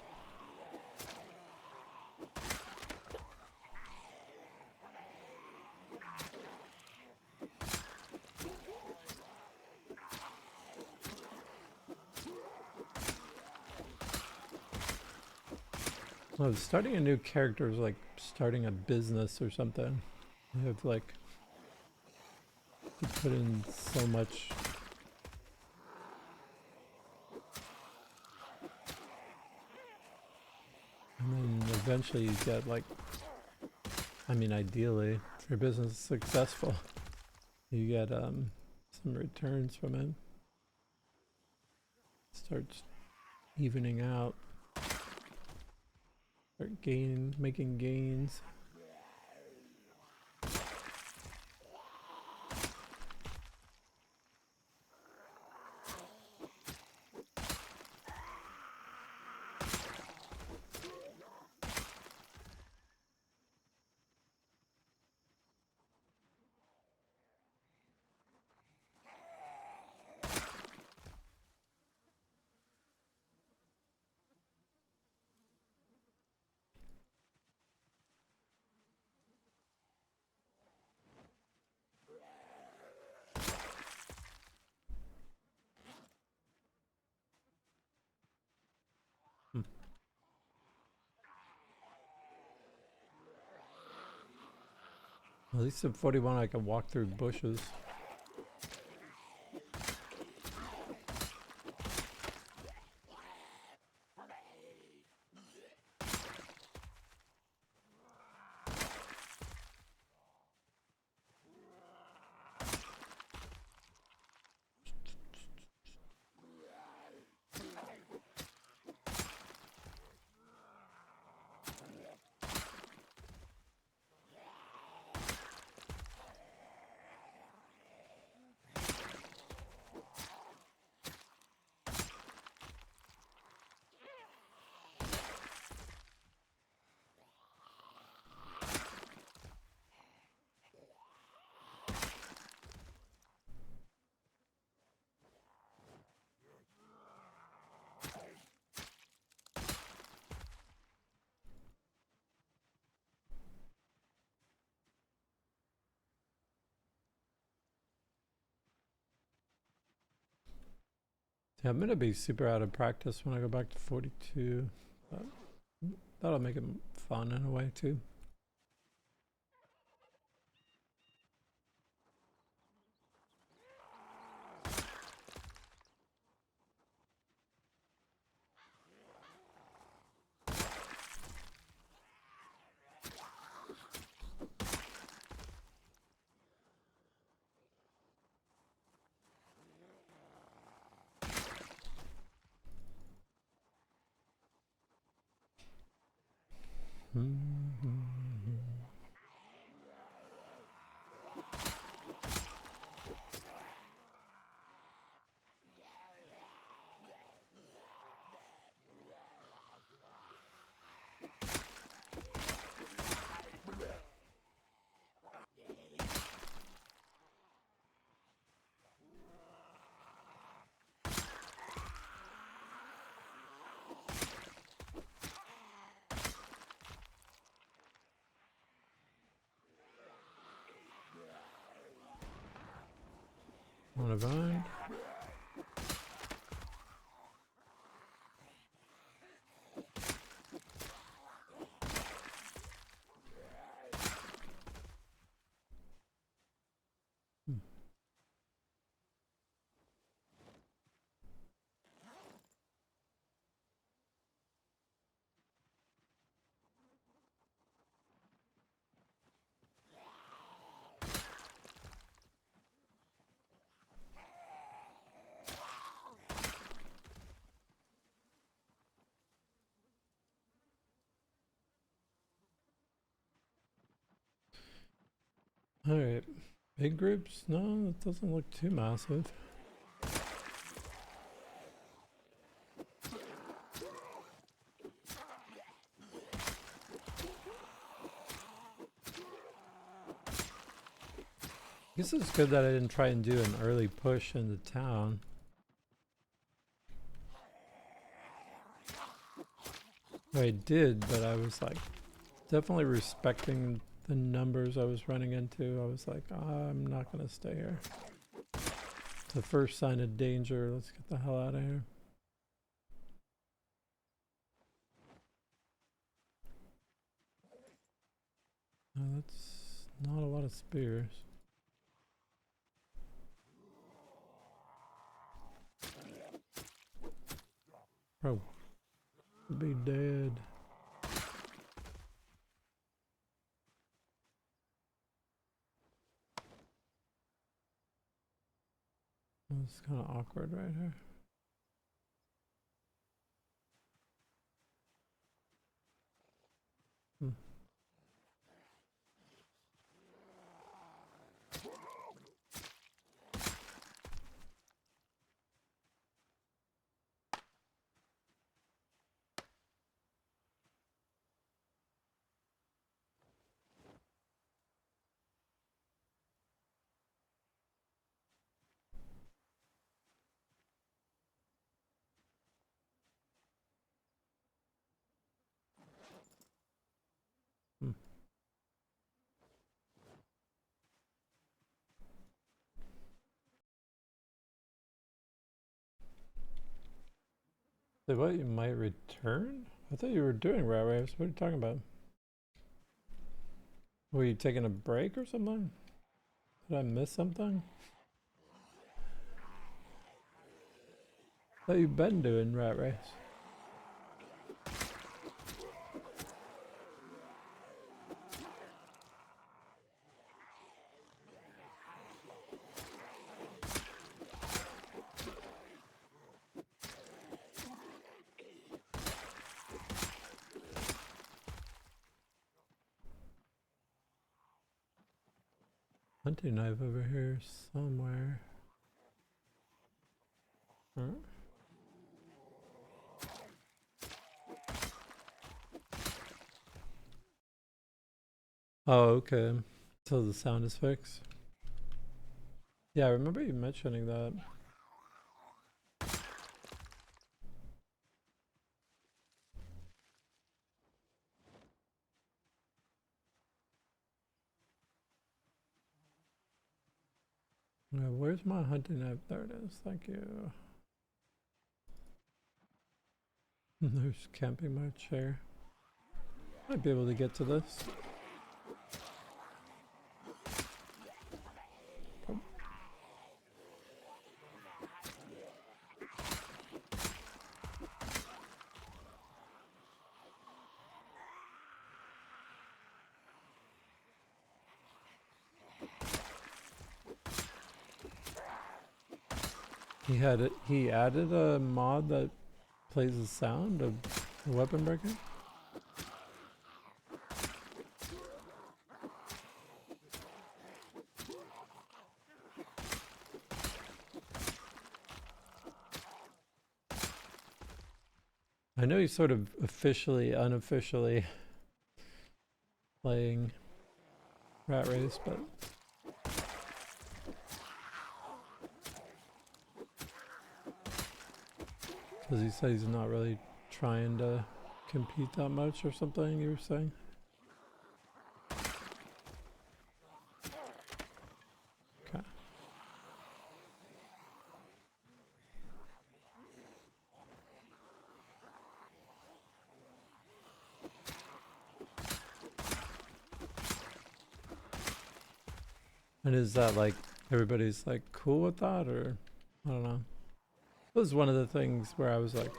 Well, starting a new character is like starting a business or something. You have like to put in so much. And then eventually you get like, I mean ideally, if your business is successful, you get some returns from it. Starts evening out. Start making gains. At least in 41 I can walk through bushes. Yeah, I'm gonna be super out of practice when I go back to 42. But that'll make it fun in a way too. One of mine. Alright. Big groups? No, it doesn't look too massive. I guess it's good that I didn't try and do an early push into town. I did, but I was like definitely respecting the numbers I was running into. I was like, I'm not gonna stay here. The first sign of danger, let's get the hell out of here. that's not a lot of spears. Bro, be dead. It's kind of awkward right here. Hmm. Hmm. Say what? You might return? I thought you were doing rat race. What are you talking about? Were you taking a break or something? Did I miss something? I thought you've been doing rat race. Hunting knife over here somewhere. Huh? Oh, okay. So the sound is fixed. Yeah, I remember you mentioning that. Where's my hunting knife? There it is. Thank you. There's camping my chair. Might be able to get to this. He added a mod that plays the sound of the weapon breaker. I know he's sort of officially, unofficially playing rat race, but because he said he's not really trying to compete that much or something, you were saying? Okay. And is that like everybody's like cool with that, or I don't know? It was one of the things where I was like,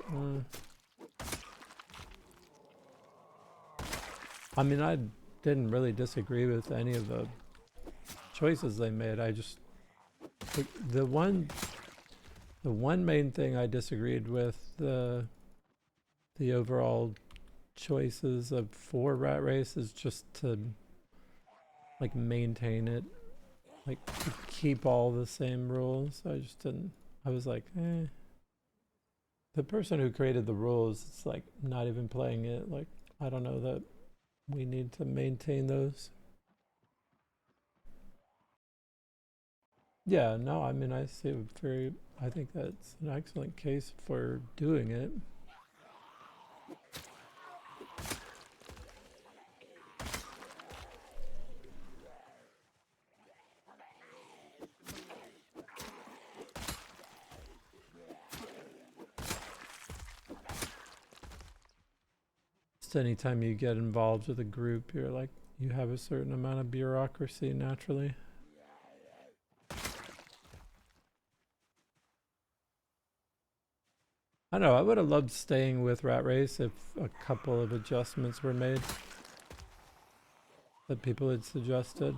I mean, I didn't really disagree with any of the choices they made. I just the one main thing I disagreed with the overall choices of for rat race is just to like maintain it, like to keep all the same rules. I just didn't. I was like, the person who created the rules, it's like not even playing it. Like I don't know that we need to maintain those. Yeah, no, I mean I see a very. I think that's an excellent case for doing it. Just anytime you get involved with a group, you're like, you have a certain amount of bureaucracy naturally. I don't know, I would have loved staying with Rat Race if a couple of adjustments were made that people had suggested.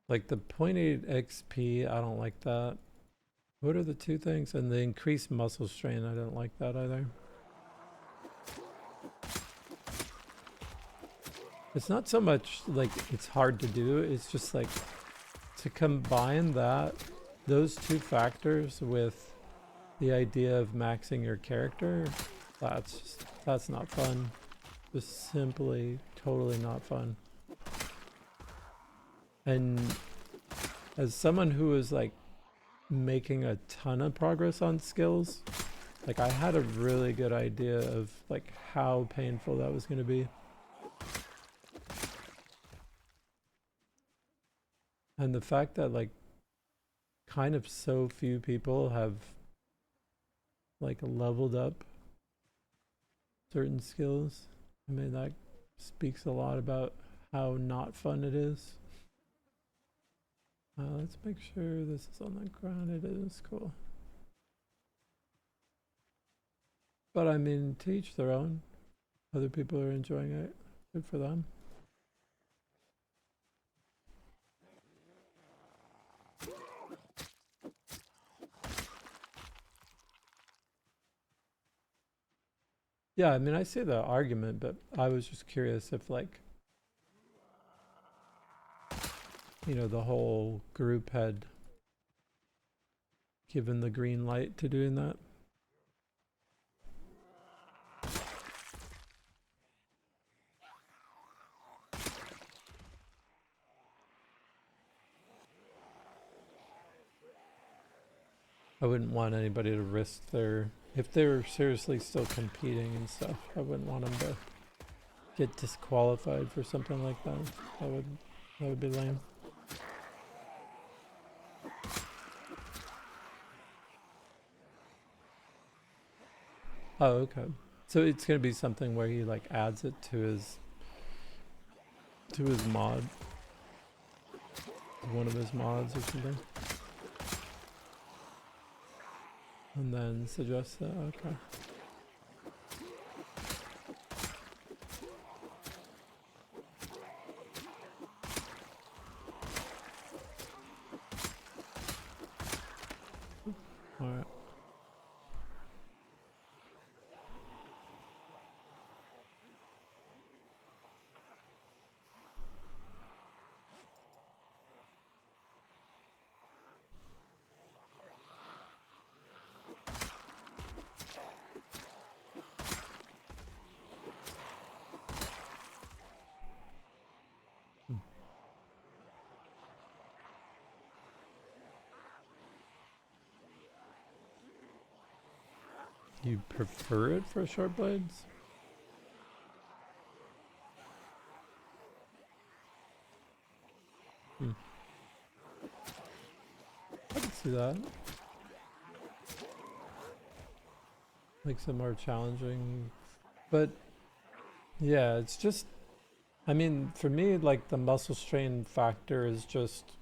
Like the 0.8 XP, I don't like that. What are the two things? And the increased muscle strain, I don't like that either. It's not so much like it's hard to do, it's just like to combine those two factors with the idea of maxing your character, that's not fun. Just simply totally not fun. And as someone who is like making a ton of progress on skills, like I had a really good idea of like how painful that was going to be. And the fact that like kind of so few people have like leveled up certain skills, I mean that speaks a lot about how not fun it is. Let's make sure this is on the ground. It is cool. But I mean, to each their own. Other people are enjoying it. Good for them. Yeah, I mean, I see the argument, but I was just curious if, like, you know, the whole group had given the green light to doing that. I wouldn't want anybody to risk their, if they were seriously still competing and stuff, I wouldn't want them to get disqualified for something like that. That would be lame. Oh, okay. So it's gonna be something where he like adds it to his mod, one of his mods or something, and then suggests that. Okay. All right. You prefer it for short blades? I can see that. Makes it more challenging. But yeah, it's just, I mean, for me, like the muscle strain factor is just,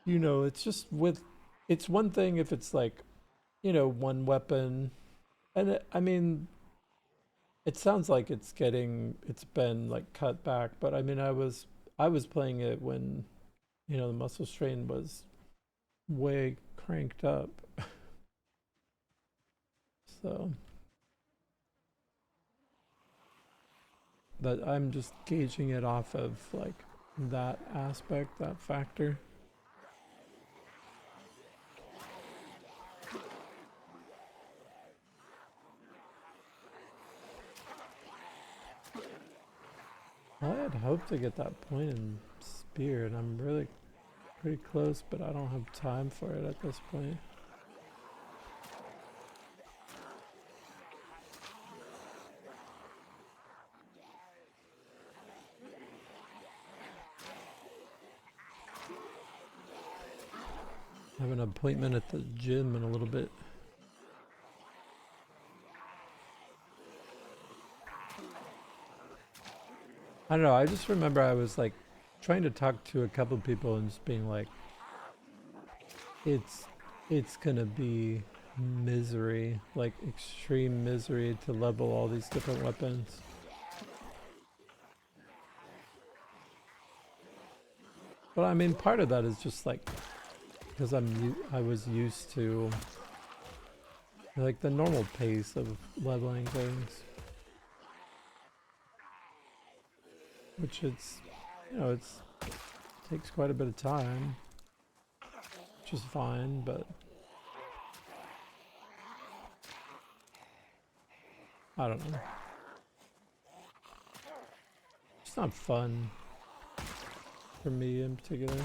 you know, it's just with, it's one thing if it's like, you know, one weapon. And I mean, it sounds like it's been like cut back, but I mean, I was playing it when, you know, the muscle strain was way cranked up. So, but I'm just gauging it off of like that aspect, that factor. I had hoped to get that point in spear, and I'm really pretty close, but I don't have time for it at this point. appointment at the gym in a little bit. I don't know, I just remember I was like trying to talk to a couple people and just being like, it's gonna be misery, like extreme misery to level all these different weapons. But I mean, part of that is just like because I was used to like the normal pace of leveling things, which it's, you know, it's takes quite a bit of time, which is fine, but I don't know. It's not fun for me in particular.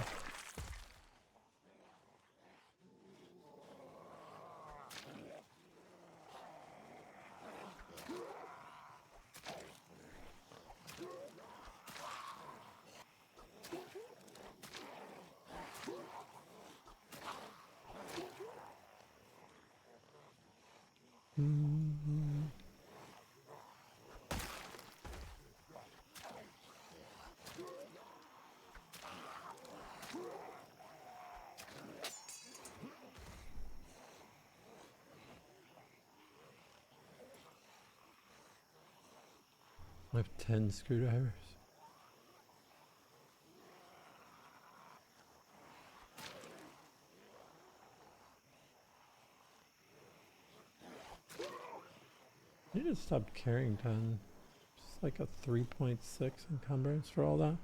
I have 10 screwdrivers. I need to stop carrying 10. It's like a 3.6 encumbrance for all that.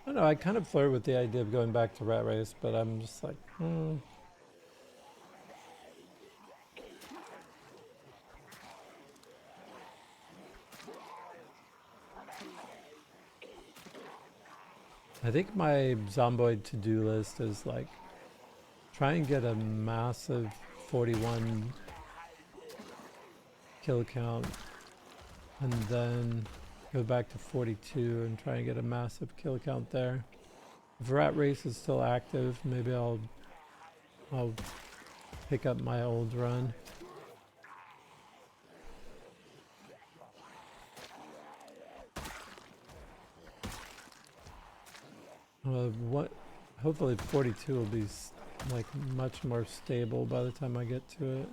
I don't know, I kind of flirt with the idea of going back to Rat Race, but I'm just like, I think my Zomboid to-do list is like, try and get a massive 41 kill count, and then go back to 42 and try and get a massive kill count there. If Rat Race is still active, maybe I'll pick up my old run. What? Hopefully 42 will be like much more stable by the time I get to it,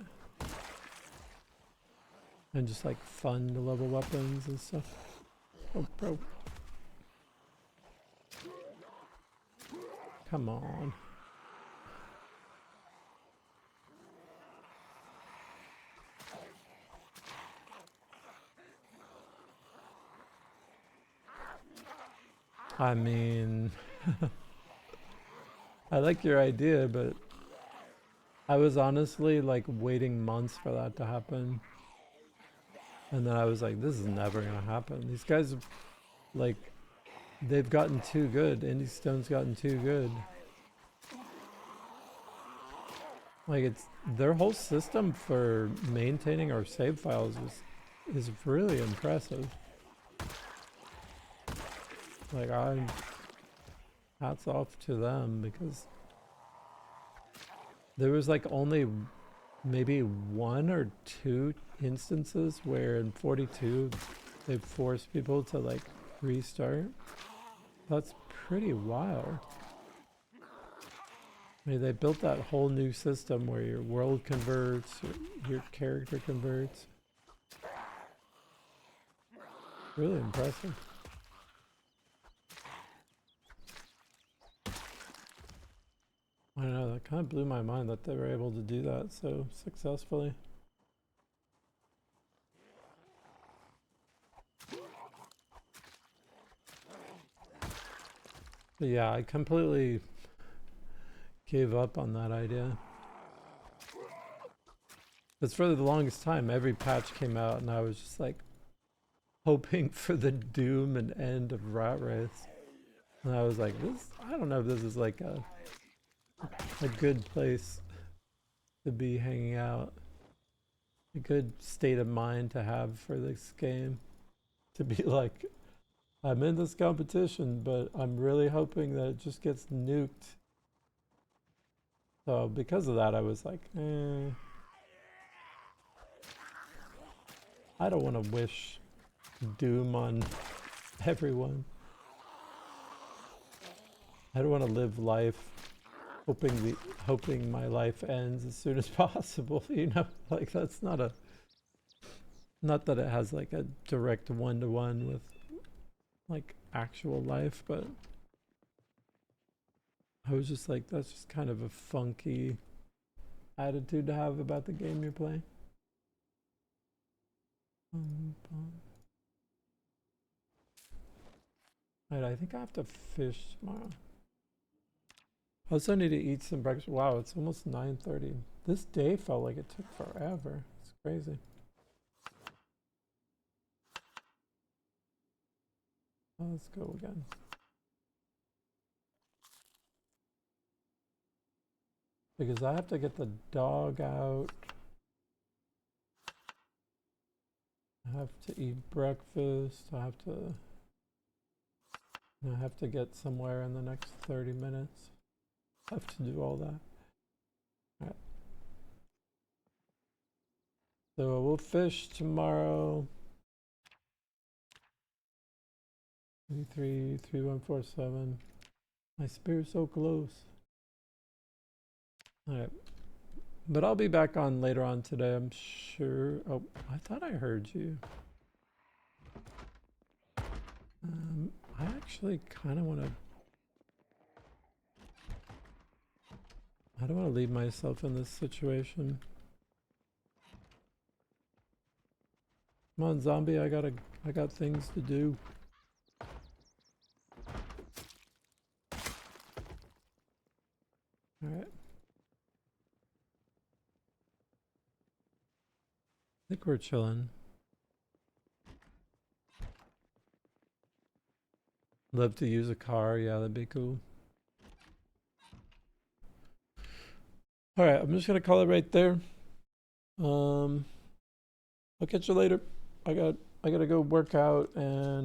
and just like fun to level weapons and stuff. Oh, bro. Come on. I mean, I like your idea, but I was honestly like waiting months for that to happen. And then I was like, this is never gonna happen. These guys, like, they've gotten too good. Indie Stone's gotten too good. Like, it's their whole system for maintaining our save files is really impressive. Like, hats off to them, because there was like only maybe 1 or 2 instances where in 42 they forced people to like restart. That's pretty wild. I mean, they built that whole new system where your world converts, your character converts. Really impressive. I don't know, that kind of blew my mind that they were able to do that so successfully. But yeah, I completely gave up on that idea. Because for the longest time, every patch came out and I was just like hoping for the doom and end of Rat Race. And I was like, this, I don't know if this is like a good place to be hanging out. A good state of mind to have for this game. To be like, I'm in this competition, but I'm really hoping that it just gets nuked. So because of that, I was like, I don't want to wish doom on everyone. I don't want to live life hoping my life ends as soon as possible, you know? Like that's not that it has like a direct one-to-one with like actual life, but I was just like, that's just kind of a funky attitude to have about the game you're playing. Alright, I think I have to fish tomorrow. I also need to eat some breakfast. Wow, it's almost 9:30. This day felt like it took forever. It's crazy. Let's go again. Because I have to get the dog out. I have to eat breakfast. I have to get somewhere in the next 30 minutes. I have to do all that. Alright. So we'll fish tomorrow. 333147. My spear's so close. Alright. But I'll be back on later on today, I'm sure. Oh, I thought I heard you. I actually kind of want to... I don't want to leave myself in this situation. Come on, zombie, I got things to do. Alright. I think we're chilling. Love to use a car, yeah, that'd be cool. Alright, I'm just gonna call it right there. I'll catch you later. I gotta go work out and